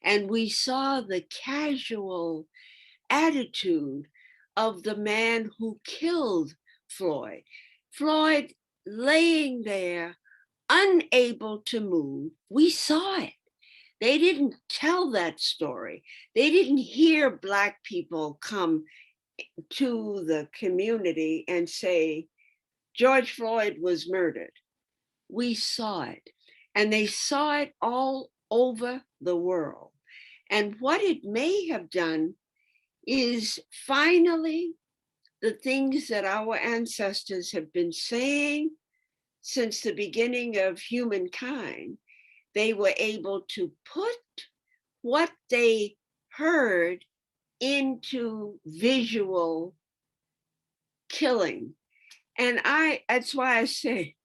and we saw the casual attitude of the man who killed Floyd. Floyd laying there, unable to move. We saw it. They didn't tell that story. They didn't hear Black people come to the community and say, George Floyd was murdered. We saw it. And they saw it all over the world. And what it may have done is finally the things that our ancestors have been saying since the beginning of humankind, they were able to put what they heard into visual killing. And that's why I say,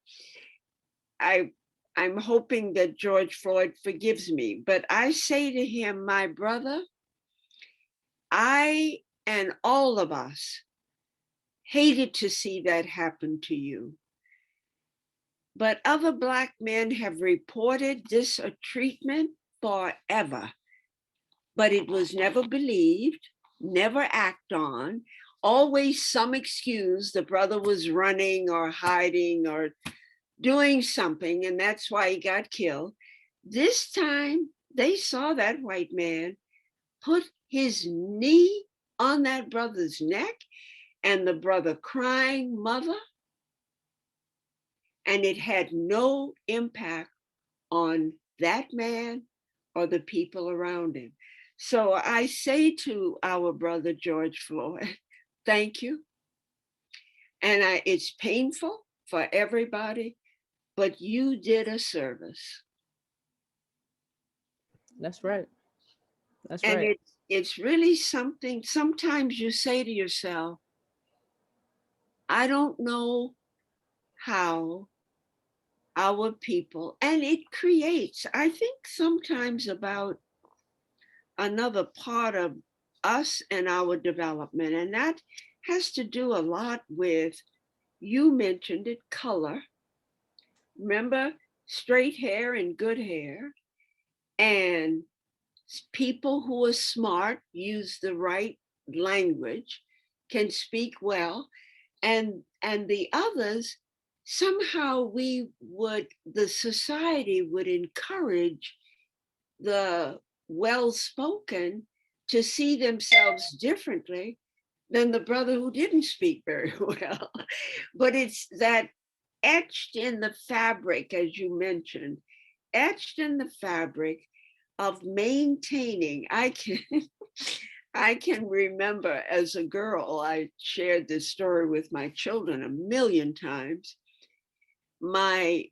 I'm hoping that George Floyd forgives me, but I say to him, my brother, I and all of us hated to see that happen to you. But other Black men have reported this treatment forever, but it was never believed, never acted on, always some excuse. The brother was running or hiding or doing something, and that's why he got killed. This time, they saw that white man put his knee on that brother's neck, and the brother crying, mother, and it had no impact on that man or the people around him. So I say to our brother George Floyd, thank you. And it's painful for everybody, but you did a service. That's right. That's And right. it's really something. Sometimes you say to yourself, I don't know how our people, and it creates, I think sometimes about another part of us and our development. And that has to do a lot with, you mentioned it, color. Remember, straight hair and good hair, and people who are smart, use the right language, can speak well, and the others, somehow the society would encourage the well-spoken to see themselves differently than the brother who didn't speak very well. But it's that etched in the fabric, as you mentioned, etched in the fabric of maintaining. I can remember as a girl, I shared this story with my children a million times. My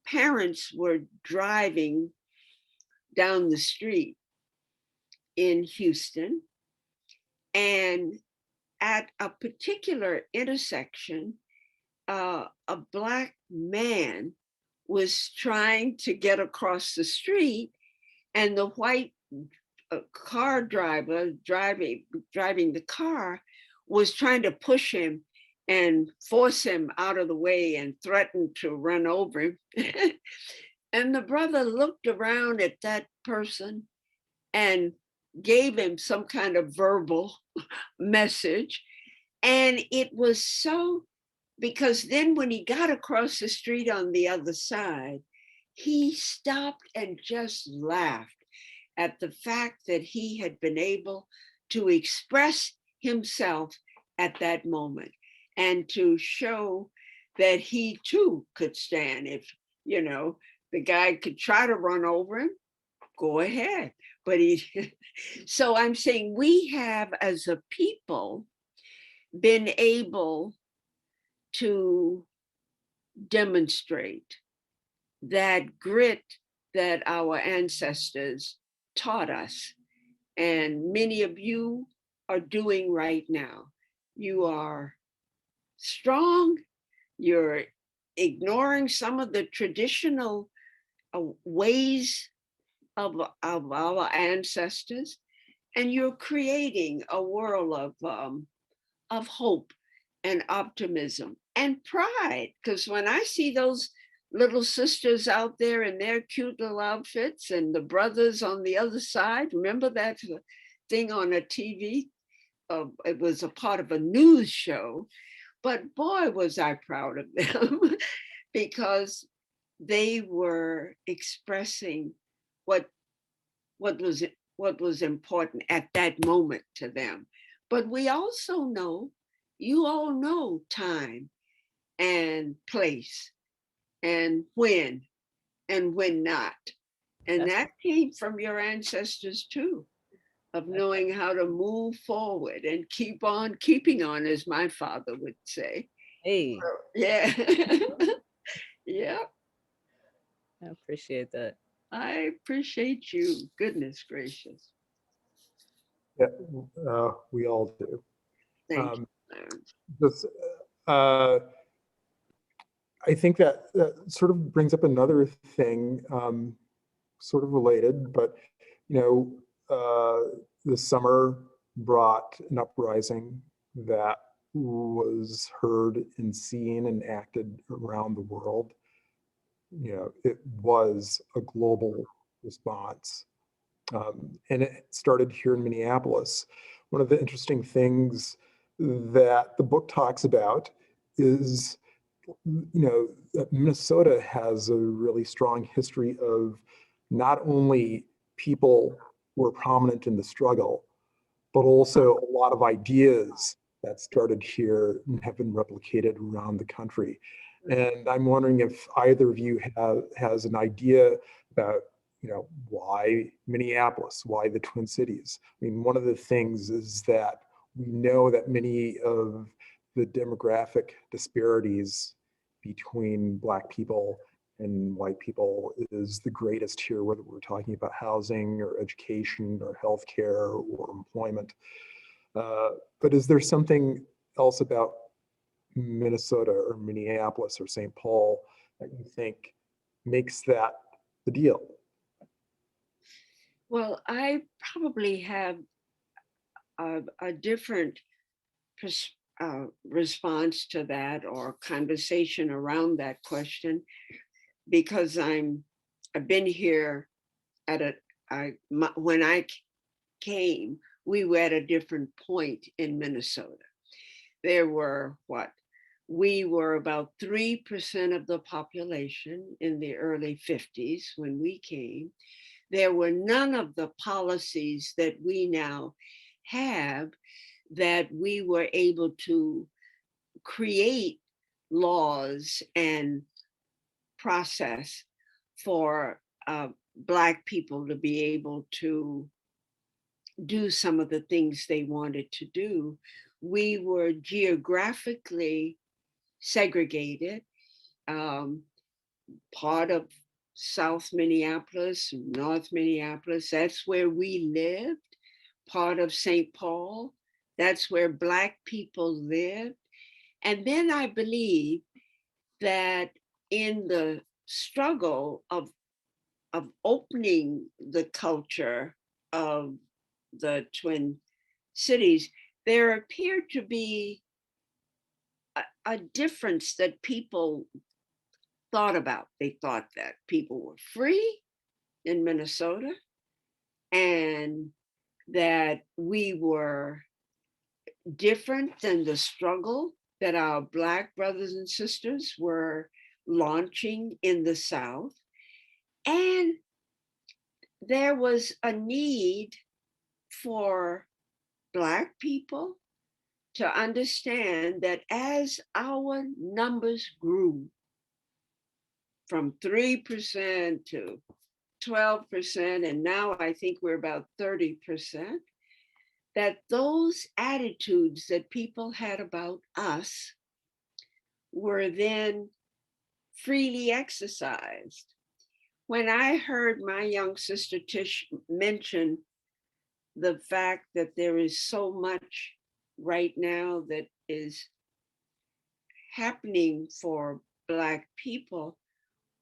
parents were driving down the street in Houston, and at a particular intersection, a Black man was trying to get across the street, and the white car driver driving the car was trying to push him and force him out of the way and threatened to run over him. And the brother looked around at that person and gave him some kind of verbal message. And it was so, because then when he got across the street on the other side, he stopped and just laughed at the fact that he had been able to express himself at that moment and to show that he too could stand. If, the guy could try to run over him, go ahead. But so I'm saying we have as a people been able to demonstrate that grit that our ancestors taught us. And many of you are doing right now. You are strong, you're ignoring some of the traditional ways of our ancestors, and you're creating a world of hope and optimism and pride. Because when I see those little sisters out there in their cute little outfits and the brothers on the other side, remember that thing on a TV? It was a part of a news show, but boy, was I proud of them because they were expressing what was important at that moment to them. But we also know, you all know time and place and when not. And that came from your ancestors too, of knowing how to move forward and keep on keeping on, as my father would say. Hey. Yeah. Yeah. I appreciate that. I appreciate you. Goodness gracious. Yeah, we all do. Thank you. Just I think that, that sort of brings up another thing, sort of related, but the summer brought an uprising that was heard and seen and acted around the world. It was a global response. And it started here in Minneapolis. One of the interesting things that the book talks about is, that Minnesota has a really strong history of not only people who were prominent in the struggle, but also a lot of ideas that started here and have been replicated around the country. And I'm wondering if either of you has an idea about, why Minneapolis, why the Twin Cities? I mean, one of the things is that we know that many of the demographic disparities between Black people and white people is the greatest here, whether we're talking about housing or education or healthcare or employment. But is there something else about Minnesota or Minneapolis or St. Paul that you think makes that the deal? Well, I probably have a different response to that or conversation around that question because I've been here when I came, we were at a different point in Minnesota. There were we were about 3% of the population in the early 50s when we came. There were none of the policies that we now have that we were able to create laws and process for Black people to be able to do some of the things they wanted to do. We were geographically segregated, part of South Minneapolis, North Minneapolis, that's where we lived. Part of St. Paul, that's where Black people lived. And then I believe that in the struggle of opening the culture of the Twin Cities, there appeared to be a difference that people thought about. They thought that people were free in Minnesota and that we were different than the struggle that our Black brothers and sisters were launching in the South. And there was a need for Black people to understand that as our numbers grew from 3% to 12%, and now I think we're about 30%, that those attitudes that people had about us were then freely exercised. When I heard my young sister Tish mention the fact that there is so much right now that is happening for Black people,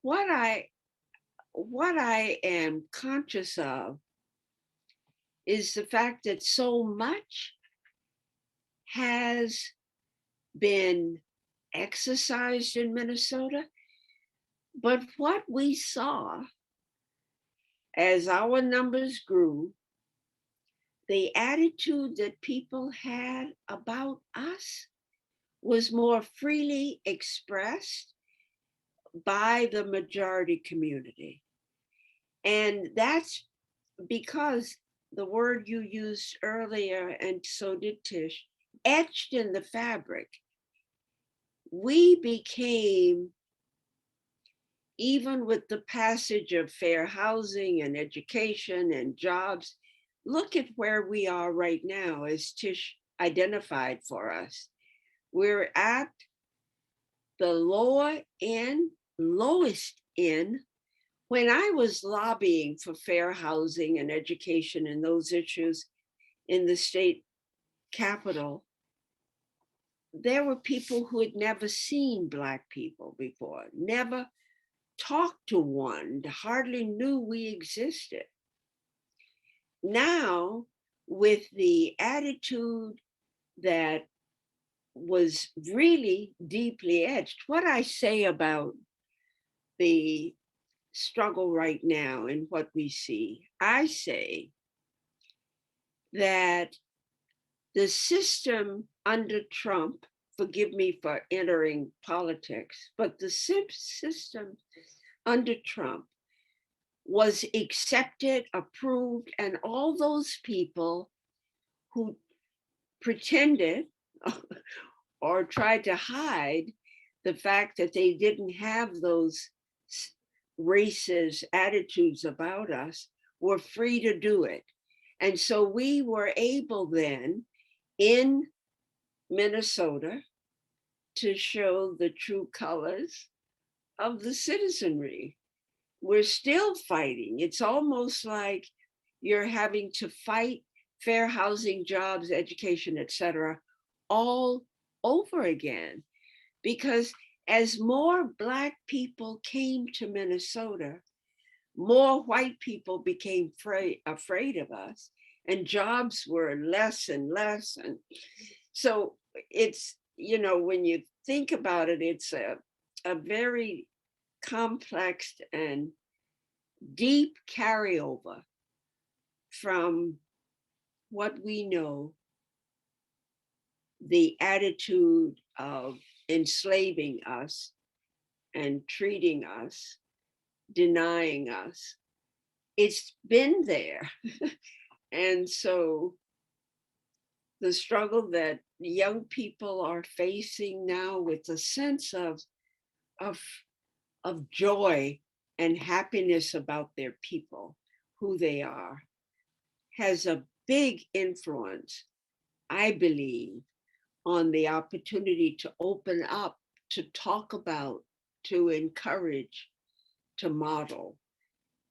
what I am conscious of is the fact that so much has been exercised in Minnesota, but what we saw as our numbers grew, the attitude that people had about us was more freely expressed by the majority community. And that's because the word you used earlier, and so did Tish, etched in the fabric. We became, even with the passage of fair housing and education and jobs, look at where we are right now, as Tish identified for us. We're at the lowest end. When I was lobbying for fair housing and education and those issues in the state capitol, there were people who had never seen Black people before, never talked to one, hardly knew we existed. Now, with the attitude that was really deeply etched, what I say about the struggle right now and what we see, I say that the system under Trump, forgive me for entering politics, but the system under Trump was accepted, approved, and all those people who pretended or tried to hide the fact that they didn't have those racist attitudes about us were free to do it. And so we were able then in Minnesota to show the true colors of the citizenry. We're still fighting. It's almost like you're having to fight fair housing, jobs, education, etc., all over again. Because as more Black people came to Minnesota, more white people became afraid of us, and jobs were less and less. And so it's, you know, when you think about it, it's a very complex and deep carryover from what we know, the attitude of enslaving us and treating us, denying us. It's been there. And so the struggle that young people are facing now with a sense of joy and happiness about their people, who they are, has a big influence, I believe, on the opportunity to open up, to talk about, to encourage, to model,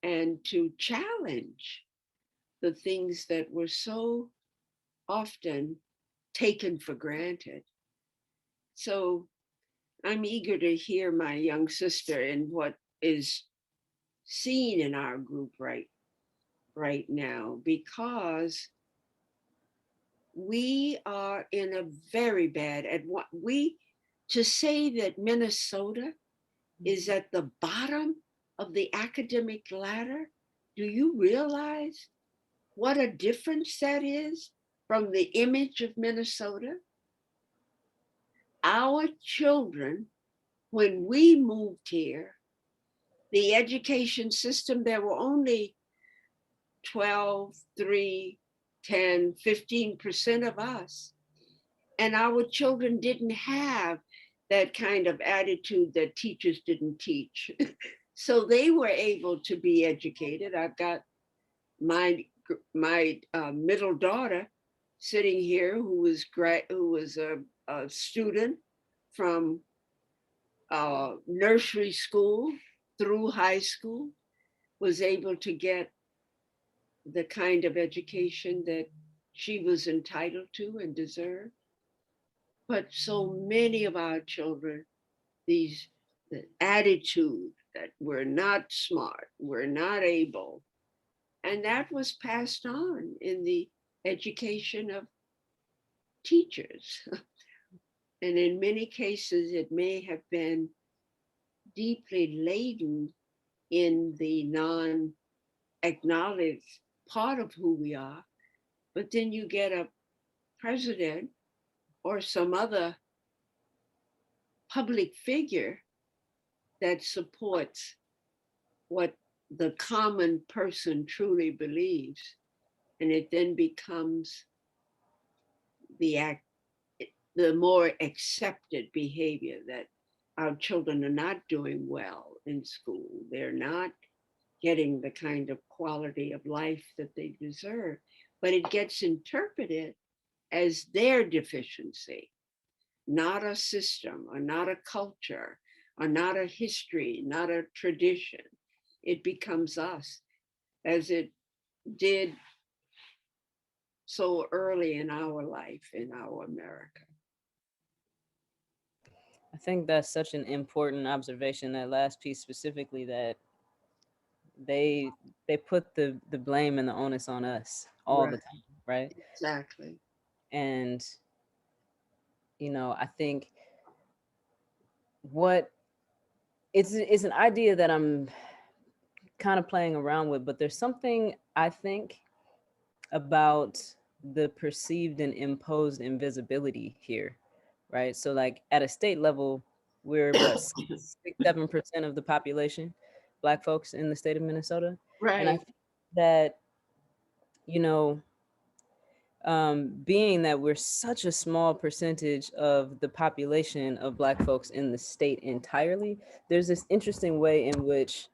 and to challenge the things that were so often taken for granted. So I'm eager to hear my young sister and what is seen in our group right now, because we are in a very bad, at what we, to say that Minnesota is at the bottom of the academic ladder, do you realize what a difference that is from the image of Minnesota? Our children, when we moved here, the education system, there were only 12, 3, 10, 15% of us. And our children didn't have that kind of attitude that teachers didn't teach. So they were able to be educated. I've got my middle daughter sitting here who was a student from nursery school through high school, was able to get the kind of education that she was entitled to and deserved. But so many of our children, the attitude that we're not smart, we're not able, and that was passed on in the education of teachers. And in many cases, it may have been deeply laden in the non-acknowledged part of who we are. But then you get a president or some other public figure that supports what the common person truly believes. And it then becomes the more accepted behavior that our children are not doing well in school. They're not getting the kind of quality of life that they deserve, but it gets interpreted as their deficiency, not a system, or not a culture, or not a history, not a tradition. It becomes us, as it did so early in our life, in our America. I think that's such an important observation, that last piece specifically, that they put the blame and the onus on us all the Right, time, right? exactly. And I think what it's an idea that I'm kind of playing around with, but there's something I think about the perceived and imposed invisibility here, right? So like at a state level, we're what, 6-7% of the population, Black folks in the state of Minnesota. And I Right. think that, you know, being that we're such a small percentage of the population of Black folks in the state entirely, there's this interesting way in which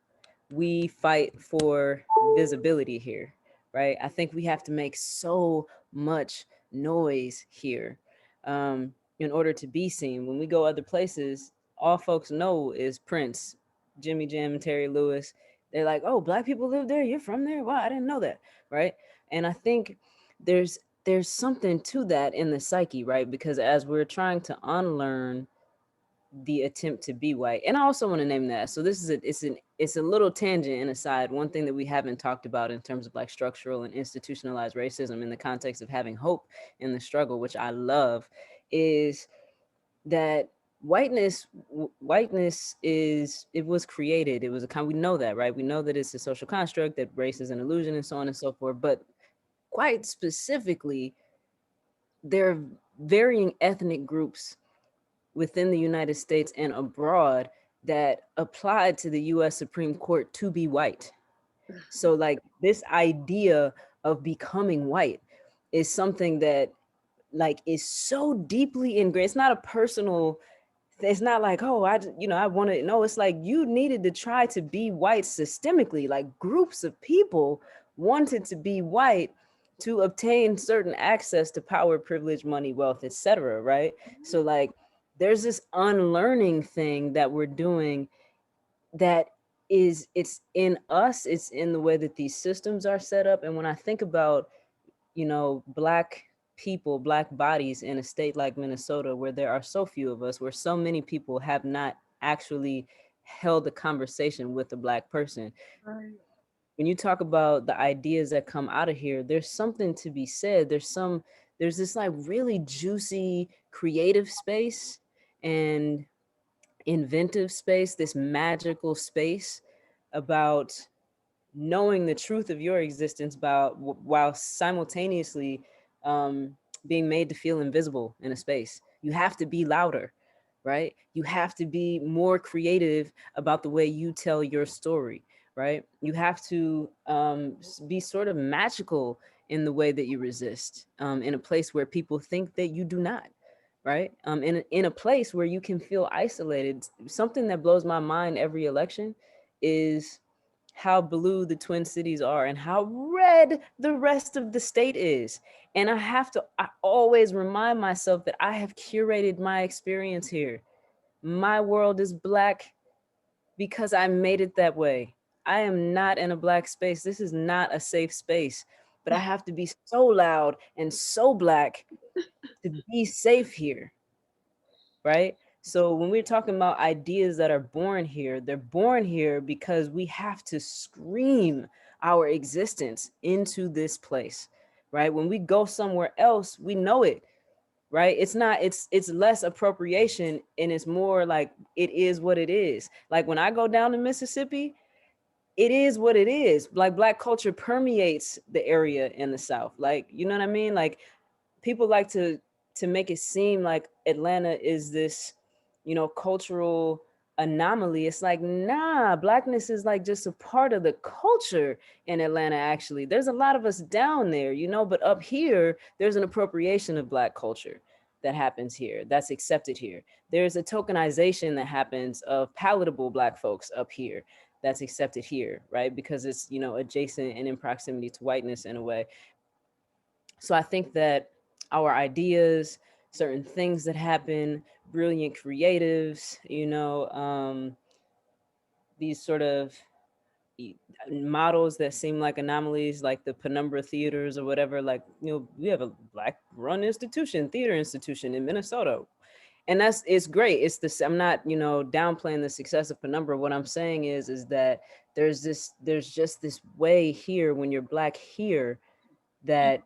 we fight for visibility here, right? I think we have to make so much noise here in order to be seen. When we go other places, all folks know is Prince, Jimmy Jam, and Terry Lewis. They're like, oh, Black people live there. You're from there? Wow, I didn't know that, right? And I think there's something to that in the psyche, right? Because as we're trying to unlearn the attempt to be white, and I also want to name that. So this is it's a little tangent and aside. One thing that we haven't talked about in terms of like structural and institutionalized racism in the context of having hope in the struggle, which I love, is that whiteness is, it was created. It was a kind, we know that, right? We know that it's a social construct, that race is an illusion, and so on and so forth. But quite specifically, there are varying ethnic groups within the United States and abroad that applied to the US Supreme Court to be white. So like this idea of becoming white is something that like is so deeply ingrained. It's not a personal, it's not like, oh, I want to, no, it's like you needed to try to be white systemically. Like groups of people wanted to be white to obtain certain access to power, privilege, money, wealth, etc. Right? So like there's this unlearning thing that we're doing that is, it's in us, it's in the way that these systems are set up. And when I think about, Black people, Black bodies in a state like Minnesota, where there are so few of us, where so many people have not actually held a conversation with a Black person. Right. When you talk about the ideas that come out of here, there's something to be said. There's this like really juicy creative space and inventive space, this magical space about knowing the truth of your existence about while simultaneously being made to feel invisible in a space. You have to be louder, right? You have to be more creative about the way you tell your story, right? You have to be sort of magical in the way that you resist, in a place where people think that you do not, right? In a place where you can feel isolated. Something that blows my mind every election is how blue the Twin Cities are and how red the rest of the state is. And I always remind myself that I have curated my experience here. My world is Black because I made it that way. I am not in a Black space. This is not a safe space, but I have to be so loud and so Black to be safe here, right? So when we're talking about ideas that are born here, they're born here because we have to scream our existence into this place, right? When we go somewhere else, we know it, right? It's less appropriation and it's more like it is what it is. Like when I go down to Mississippi, it is what it is. Like Black culture permeates the area in the South. Like, you know what I mean? Like people like to make it seem like Atlanta is this, cultural anomaly. It's like, nah, Blackness is like just a part of the culture in Atlanta, actually. There's a lot of us down there, but up here, there's an appropriation of Black culture that happens here, that's accepted here. There's a tokenization that happens of palatable Black folks up here that's accepted here, right? Because it's, adjacent and in proximity to whiteness in a way. So I think that our ideas, certain things that happen, brilliant creatives, these sort of models that seem like anomalies, like the Penumbra theaters or whatever, like, we have a Black run institution, theater institution in Minnesota. And it's great. It's this, I'm not, you know, downplaying the success of Penumbra. What I'm saying is that there's just this way here when you're Black here, that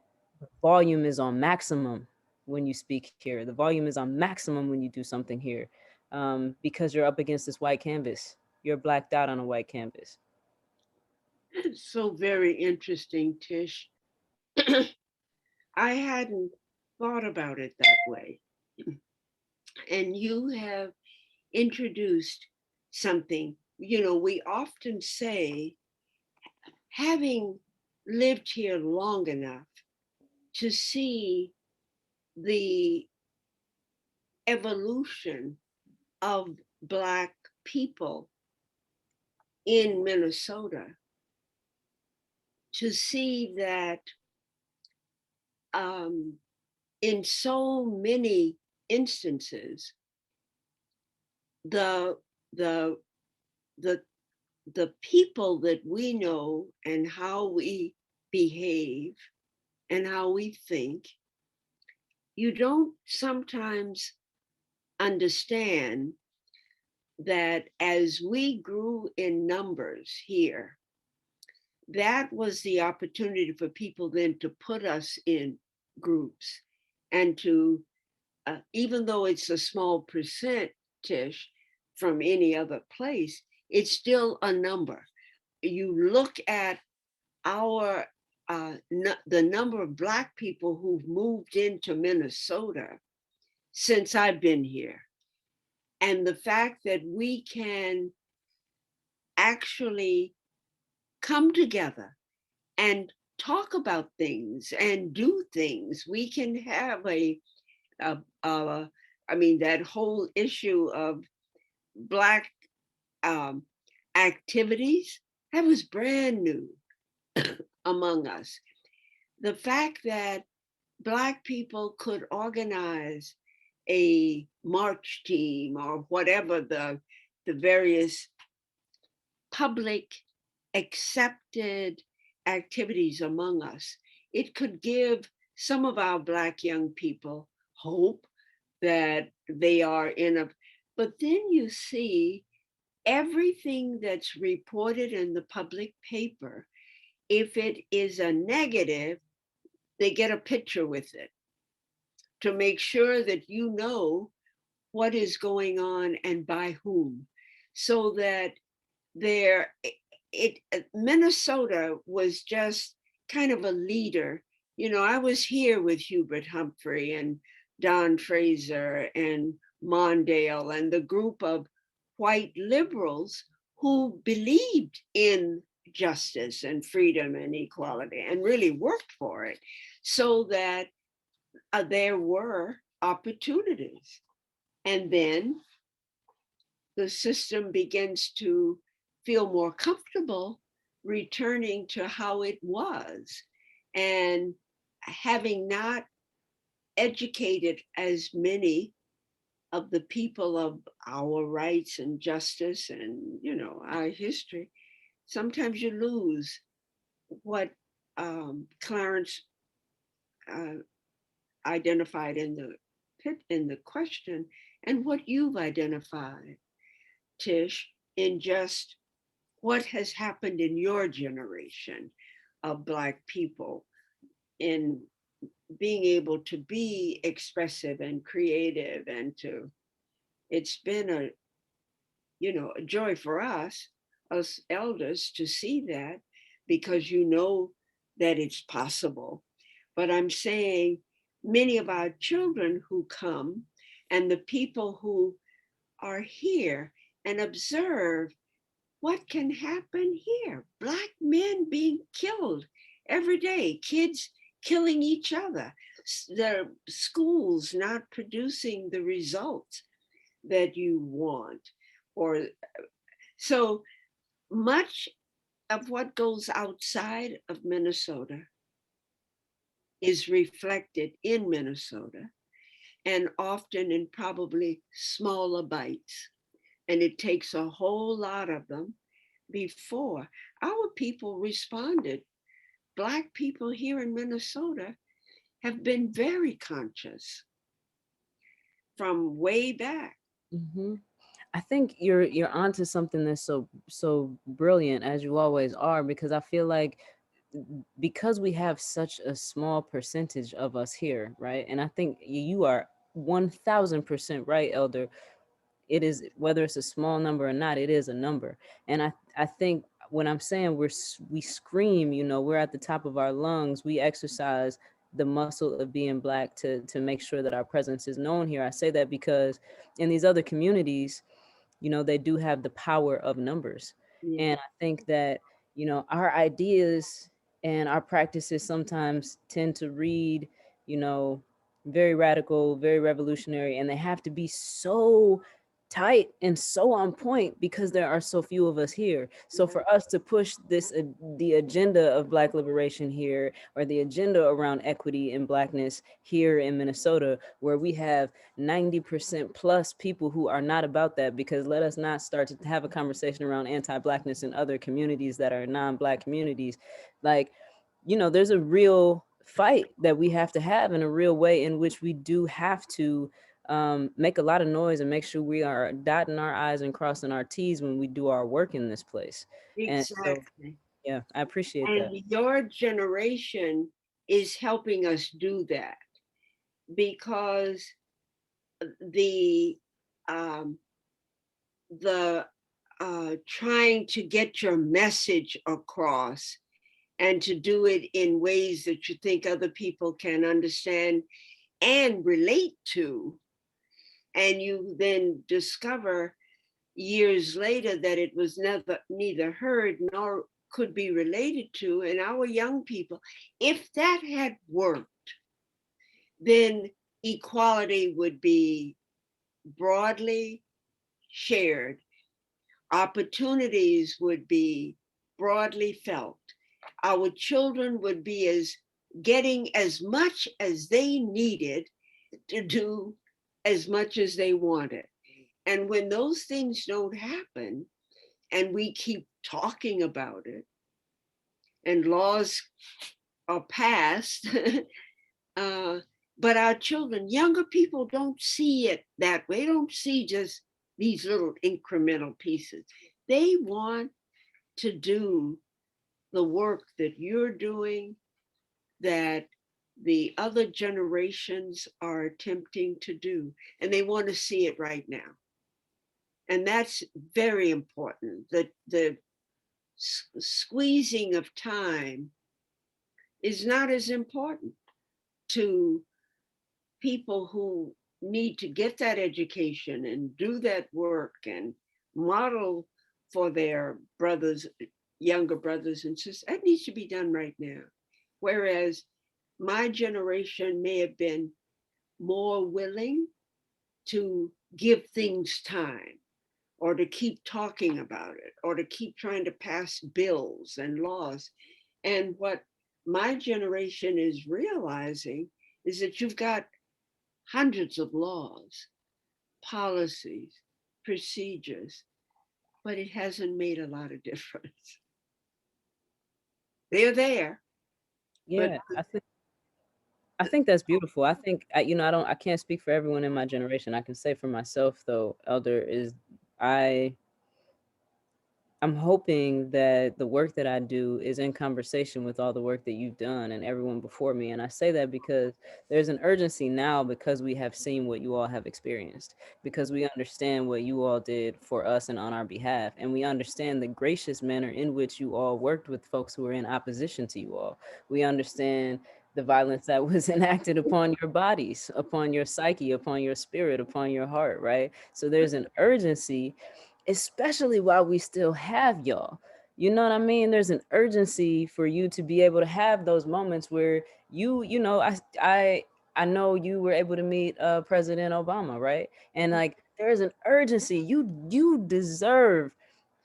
volume is on maximum when you speak here. The volume is on maximum when you do something here, because you're up against this white canvas. You're blacked out on a white canvas. It's so very interesting, Tish. I hadn't thought about it that way. And you have introduced something. You know, we often say, having lived here long enough to see the evolution of Black people in Minnesota, to see that in so many instances, the the the the people that we know and how we behave and how we think, you don't sometimes understand that as we grew in numbers here, that was the opportunity for people then to put us in groups and to, even though it's a small percentage from any other place, it's still a number. You look at our the number of Black people who've moved into Minnesota since I've been here, and the fact that we can actually come together and talk about things and do things. We can have I mean, that whole issue of Black activities, that was brand new among us. The fact that Black people could organize a march team or whatever the various public accepted activities among us, it could give some of our Black young people hope that they are in a, but then you see everything that's reported in the public paper, if it is a negative, they get a picture with it to make sure that you know what is going on and by whom, so that there, Minnesota was just kind of a leader. You know, I was here with Hubert Humphrey and Don Fraser and Mondale and the group of white liberals who believed in justice and freedom and equality and really worked for it, so that there were opportunities. And then the system begins to feel more comfortable returning to how it was. And having not educated as many of the people of our rights and justice and, you know, our history, sometimes you lose what Clarence identified in the question, and what you've identified, Tish, in just what has happened in your generation of Black people in being able to be expressive and creative, and to, it's been a, you know, a joy for us elders to see that, because you know that it's possible. But I'm saying many of our children who come and the people who are here and observe what can happen here. Black men being killed every day, kids killing each other, the schools not producing the results that you want. Or so much of what goes outside of Minnesota is reflected in Minnesota, and often in probably smaller bites. And it takes a whole lot of them before our people responded. Black people here in Minnesota have been very conscious from way back. Mm-hmm. I think you're onto something that's so brilliant, as you always are, because I feel like because we have such a small percentage of us here, right? And I think you are 1000% right, Elder. It is, whether it's a small number or not, it is a number. And I think when I'm saying we scream, you know, we're at the top of our lungs, we exercise the muscle of being Black to make sure that our presence is known here. I say that because in these other communities, you know, they do have the power of numbers. Yeah. And I think that, you know, our ideas and our practices sometimes tend to read, you know, very radical, very revolutionary, and they have to be so tight and so on point because there are so few of us here. So for us to push this the agenda of Black liberation here, or the agenda around equity and Blackness here in Minnesota, where we have 90% plus people who are not about that, because let us not start to have a conversation around anti-Blackness in other communities that are non-Black communities. Like, you know, there's a real fight that we have to have, in a real way in which we do have to make a lot of noise and make sure we are dotting our I's and crossing our T's when we do our work in this place. And so, Exactly. yeah, I appreciate that. And your generation is helping us do that, because the um, the trying to get your message across and to do it in ways that you think other people can understand and relate to, and you then discover years later that it was neither heard nor could be related to. And our young people, if that had worked, then equality would be broadly shared, opportunities would be broadly felt, our children would be getting as much as they needed to do as much as they wanted. And when those things don't happen, and we keep talking about it, and laws are passed, but our children, younger people, don't see it that way. They don't see just these little incremental pieces. They want to do the work that you're doing, that the other generations are attempting to do, and they want to see it right now. And that's very important. The squeezing of time is not as important to people who need to get that education and do that work and model for their brothers, younger brothers and sisters. That needs to be done right now. Whereas my generation may have been more willing to give things time, or to keep talking about it, or to keep trying to pass bills and laws. And what my generation is realizing is that you've got hundreds of laws, policies, procedures, but it hasn't made a lot of difference. They're there, but Yeah, I think that's beautiful. I think you know, I can't speak for everyone in my generation. I can say for myself though, Elder, is I I'm hoping that the work that I do is in conversation with all the work that you've done and everyone before me. And I say that because there's an urgency now, because we have seen what you all have experienced, because we understand what you all did for us and on our behalf. And we understand the gracious manner in which you all worked with folks who were in opposition to you all. We understand the violence that was enacted upon your bodies, upon your psyche, upon your spirit, upon your heart, right? So there's an urgency, especially while we still have y'all. You know what I mean? There's an urgency for you to be able to have those moments where you know, I know you were able to meet President Obama, right? And like there's an urgency. You deserve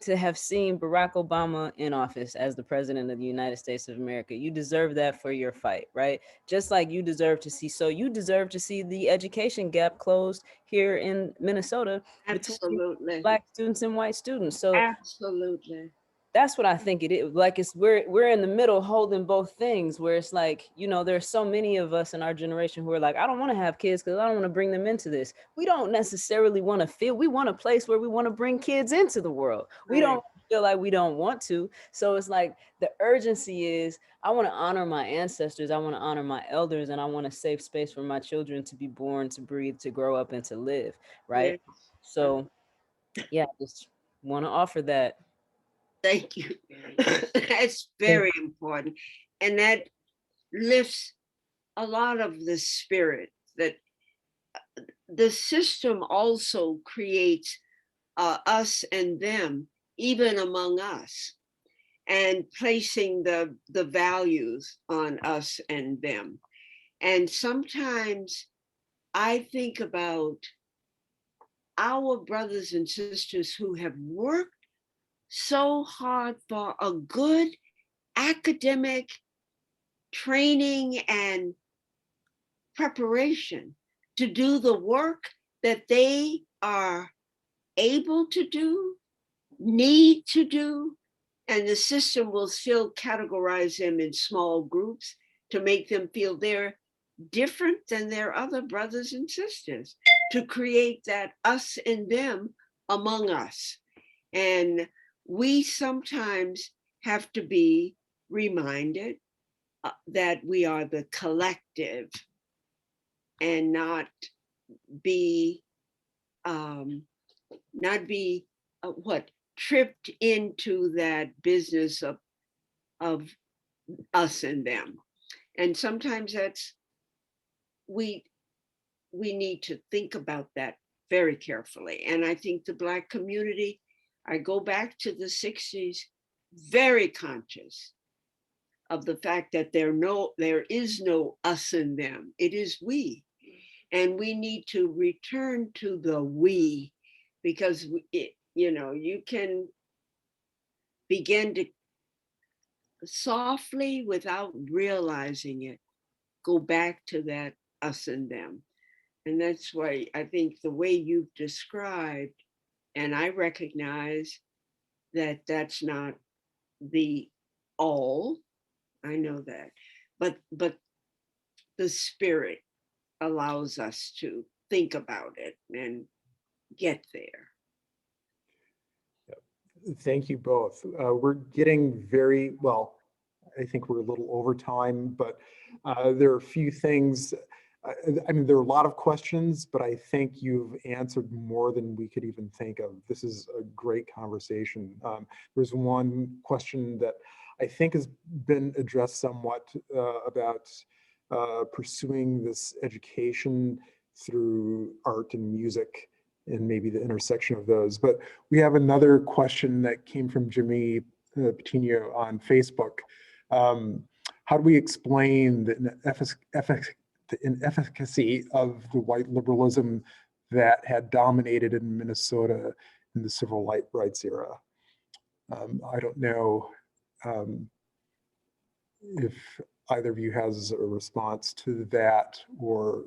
to have seen Barack Obama in office as the president of the United States of America. You deserve that for your fight, right? Just like you deserve to see, so you deserve to see the education gap closed here in Minnesota between absolutely, Black students and white students. So absolutely. That's what I think it is. Like we're in the middle holding both things, where it's like, you know, there's so many of us in our generation who are like, I don't want to have kids because I don't want to bring them into this. We don't necessarily want to feel, we want a place where we want to bring kids into the world. We don't feel like we don't want to. So it's like the urgency is, I want to honor my ancestors, I want to honor my elders, and I want a safe space for my children to be born, to breathe, to grow up, and to live, right? Yes. So yeah, just want to offer that. Thank you. That's very important. And that lifts a lot of the spirit that the system also creates us and them, even among us, and placing the values on us and them. And sometimes I think about our brothers and sisters who have worked so hard for a good academic training and preparation to do the work that they are able to do, need to do, and the system will still categorize them in small groups to make them feel they're different than their other brothers and sisters, to create that us and them among us. And we sometimes have to be reminded that we are the collective and not be tripped into that business of us and them. And sometimes that's we need to think about that very carefully. And I think the Black community, I go back to the 60s, very conscious of the fact that there is no us and them. It is we. And we need to return to the we, because you can begin to softly, without realizing it, go back to that us and them. And that's why I think the way you've described, and I recognize that that's not the all, I know that, but the spirit allows us to think about it and get there. Thank you both. We're getting very well. I think we're a little over time, but there are a few things. I mean, there are a lot of questions, but I think you've answered more than we could even think of. This is a great conversation. There's one question that I think has been addressed somewhat about pursuing this education through art and music, and maybe the intersection of those. But we have another question that came from Jimmy Patino on Facebook. How do we explain the inefficacy of the white liberalism that had dominated in Minnesota in the civil rights era? I don't know if either of you has a response to that, or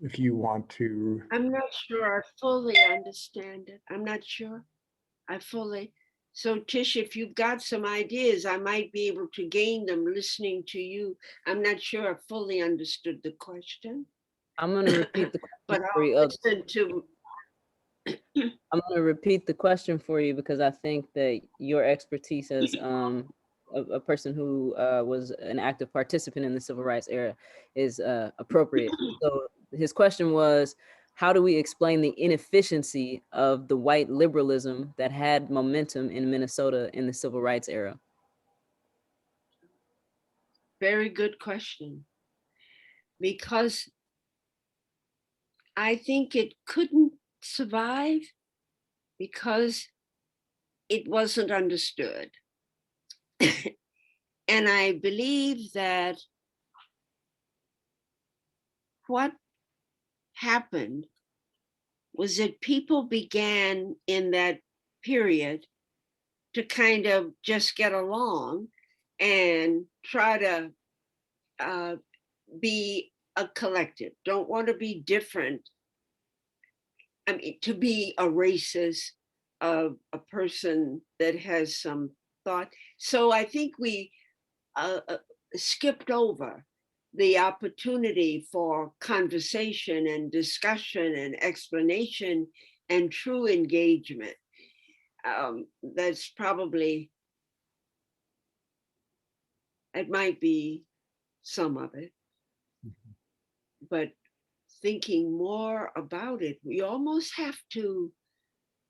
if you want to. I'm not sure I fully understand it. I'm not sure I fully. So Tish, if you've got some ideas, I might be able to gain them listening to you. I'm not sure I fully understood the question. I'm going to repeat the question but for you. I'll listen to. I'm going to repeat the question for you, because I think that your expertise as a person who was an active participant in the civil rights era is appropriate. So his question was, how do we explain the inefficiency of the white liberalism that had momentum in Minnesota in the civil rights era? Very good question. Because I think it couldn't survive because it wasn't understood. And I believe that what happened was that people began in that period to kind of just get along and try to be a collective, don't want to be different. I mean, to be a racist, a person that has some thought. So I think we skipped over the opportunity for conversation and discussion and explanation and true engagement. That's probably, it might be some of it, but thinking more about it, we almost have to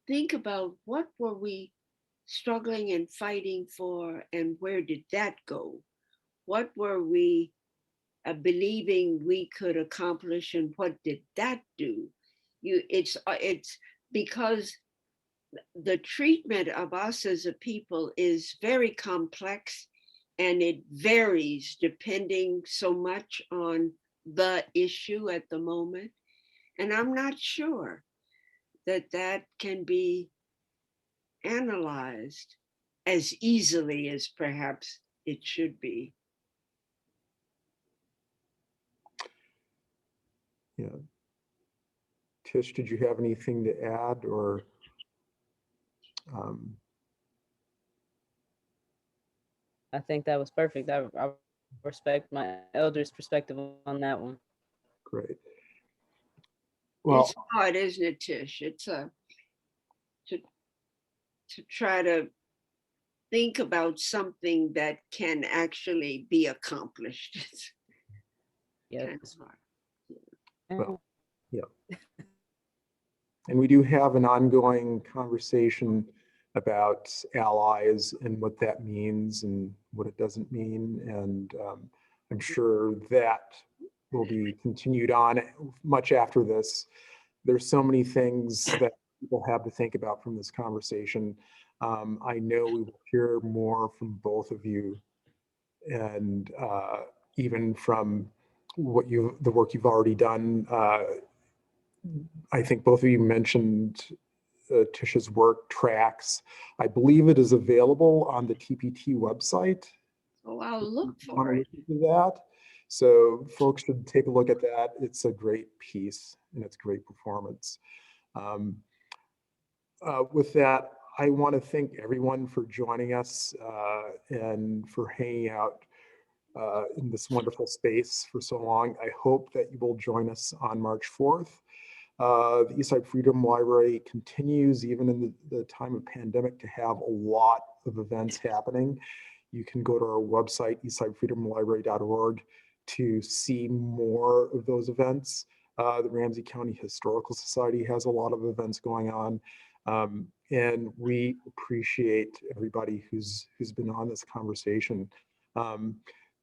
think about what were we struggling and fighting for, and where did that go? What were we believing we could accomplish, and what did that do? It's because the treatment of us as a people is very complex, and it varies depending so much on the issue at the moment. And I'm not sure that that can be analyzed as easily as perhaps it should be. Yeah. Tish, did you have anything to add, or? I think that was perfect. I respect my elders' perspective on that one. Great. Well, It's hard, isn't it, Tish? It's to try to think about something that can actually be accomplished. It's Yes. kind of hard. well, yeah. And we do have an ongoing conversation about allies and what that means and what it doesn't mean. And I'm sure that will be continued on much after this. There's so many things that people have to think about from this conversation. I know we will hear more from both of you, and even from the work you've already done. I think both of you mentioned Tish's work tracks. I believe it is available on the TPT website. Oh, I'll look I want for to it. look into that. So folks should take a look at that. It's a great piece and it's great performance. With that, I want to thank everyone for joining us and for hanging out in this wonderful space for so long. I hope that you will join us on March 4th. The Eastside Freedom Library continues, even in the time of pandemic, to have a lot of events happening. You can go to our website, eastsidefreedomlibrary.org, to see more of those events. The Ramsey County Historical Society has a lot of events going on. And we appreciate everybody who's been on this conversation.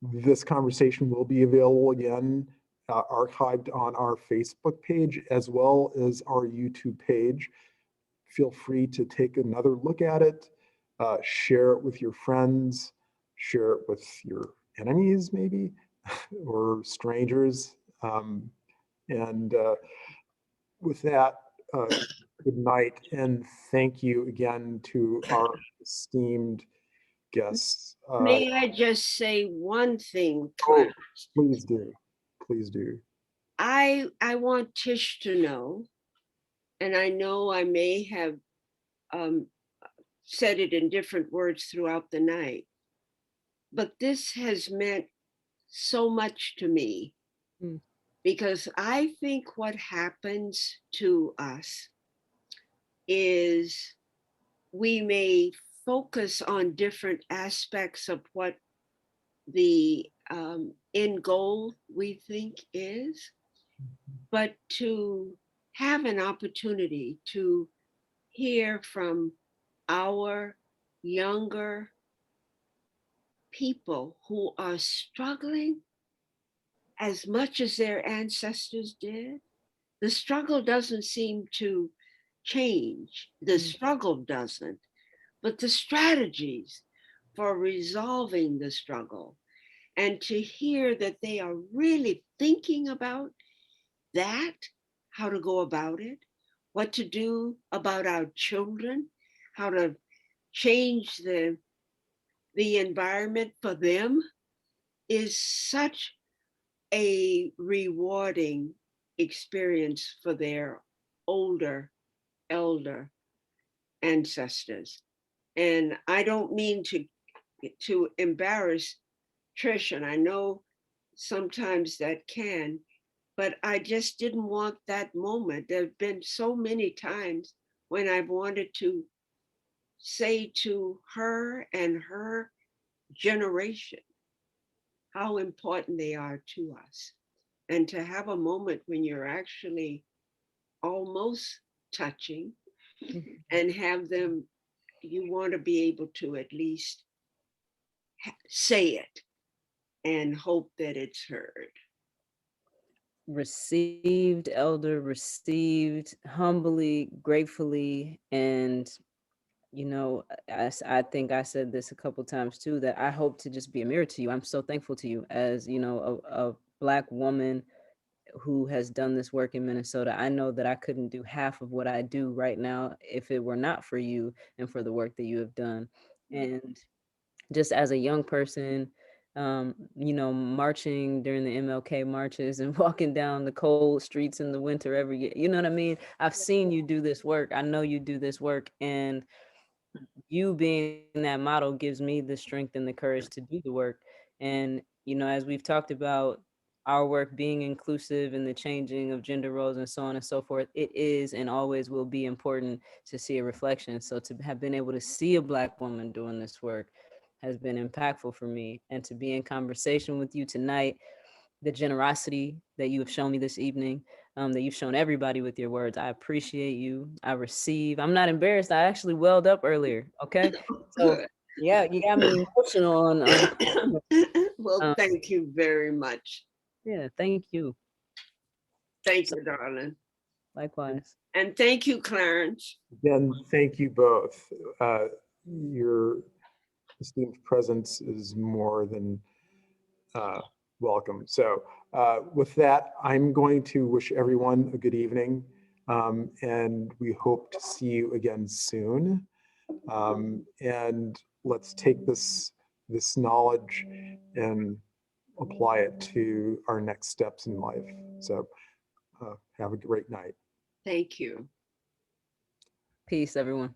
This conversation will be available again, archived on our Facebook page as well as our YouTube page. Feel free to take another look at it, share it with your friends, share it with your enemies maybe, or strangers. And with that, good night, and thank you again to our esteemed guests. May I just say one thing, Oh, Clarence? please do. Please do. I want Tish to know, and I know I may have said it in different words throughout the night, but this has meant so much to me. Because I think what happens to us is we may focus on different aspects of what the end goal we think is, but to have an opportunity to hear from our younger people who are struggling as much as their ancestors did. The struggle doesn't seem to change. The struggle doesn't, but the strategies for resolving the struggle, and to hear that they are really thinking about that, how to go about it, what to do about our children, how to change the environment for them, is such a rewarding experience for their older elder ancestors. And I don't mean to embarrass Trish, and I know sometimes that can, but I just didn't want that moment. There have been so many times when I've wanted to say to her and her generation how important they are to us. And to have a moment when you're actually almost touching and have them, you want to be able to at least say it and hope that it's heard. Received, elder, received humbly, gratefully, and you know, I think I said this a couple times too, that I hope to just be a mirror to you. I'm so thankful to you as, you know, a Black woman who has done this work in Minnesota. I know that I couldn't do half of what I do right now if it were not for you and for the work that you have done. And just as a young person, you know, marching during the MLK marches and walking down the cold streets in the winter every year, you know what I mean? I've seen you do this work. I know you do this work, and you being that model gives me the strength and the courage to do the work. And, you know, as we've talked about our work being inclusive and the changing of gender roles and so on and so forth, it is and always will be important to see a reflection. So to have been able to see a Black woman doing this work has been impactful for me. And to be in conversation with you tonight, the generosity that you have shown me this evening, that you've shown everybody with your words. I appreciate you. I receive. I'm not embarrassed. I actually welled up earlier. Okay. So Good. yeah, you got me emotional on Well, thank you very much. yeah, thank you. Thank you, darling. Likewise. And thank you, Clarence. Again, thank you both. Your esteemed presence is more than welcome. So with that, I'm going to wish everyone a good evening, and we hope to see you again soon. And let's take this knowledge and apply it to our next steps in life. So have a great night. Thank you. Peace, everyone.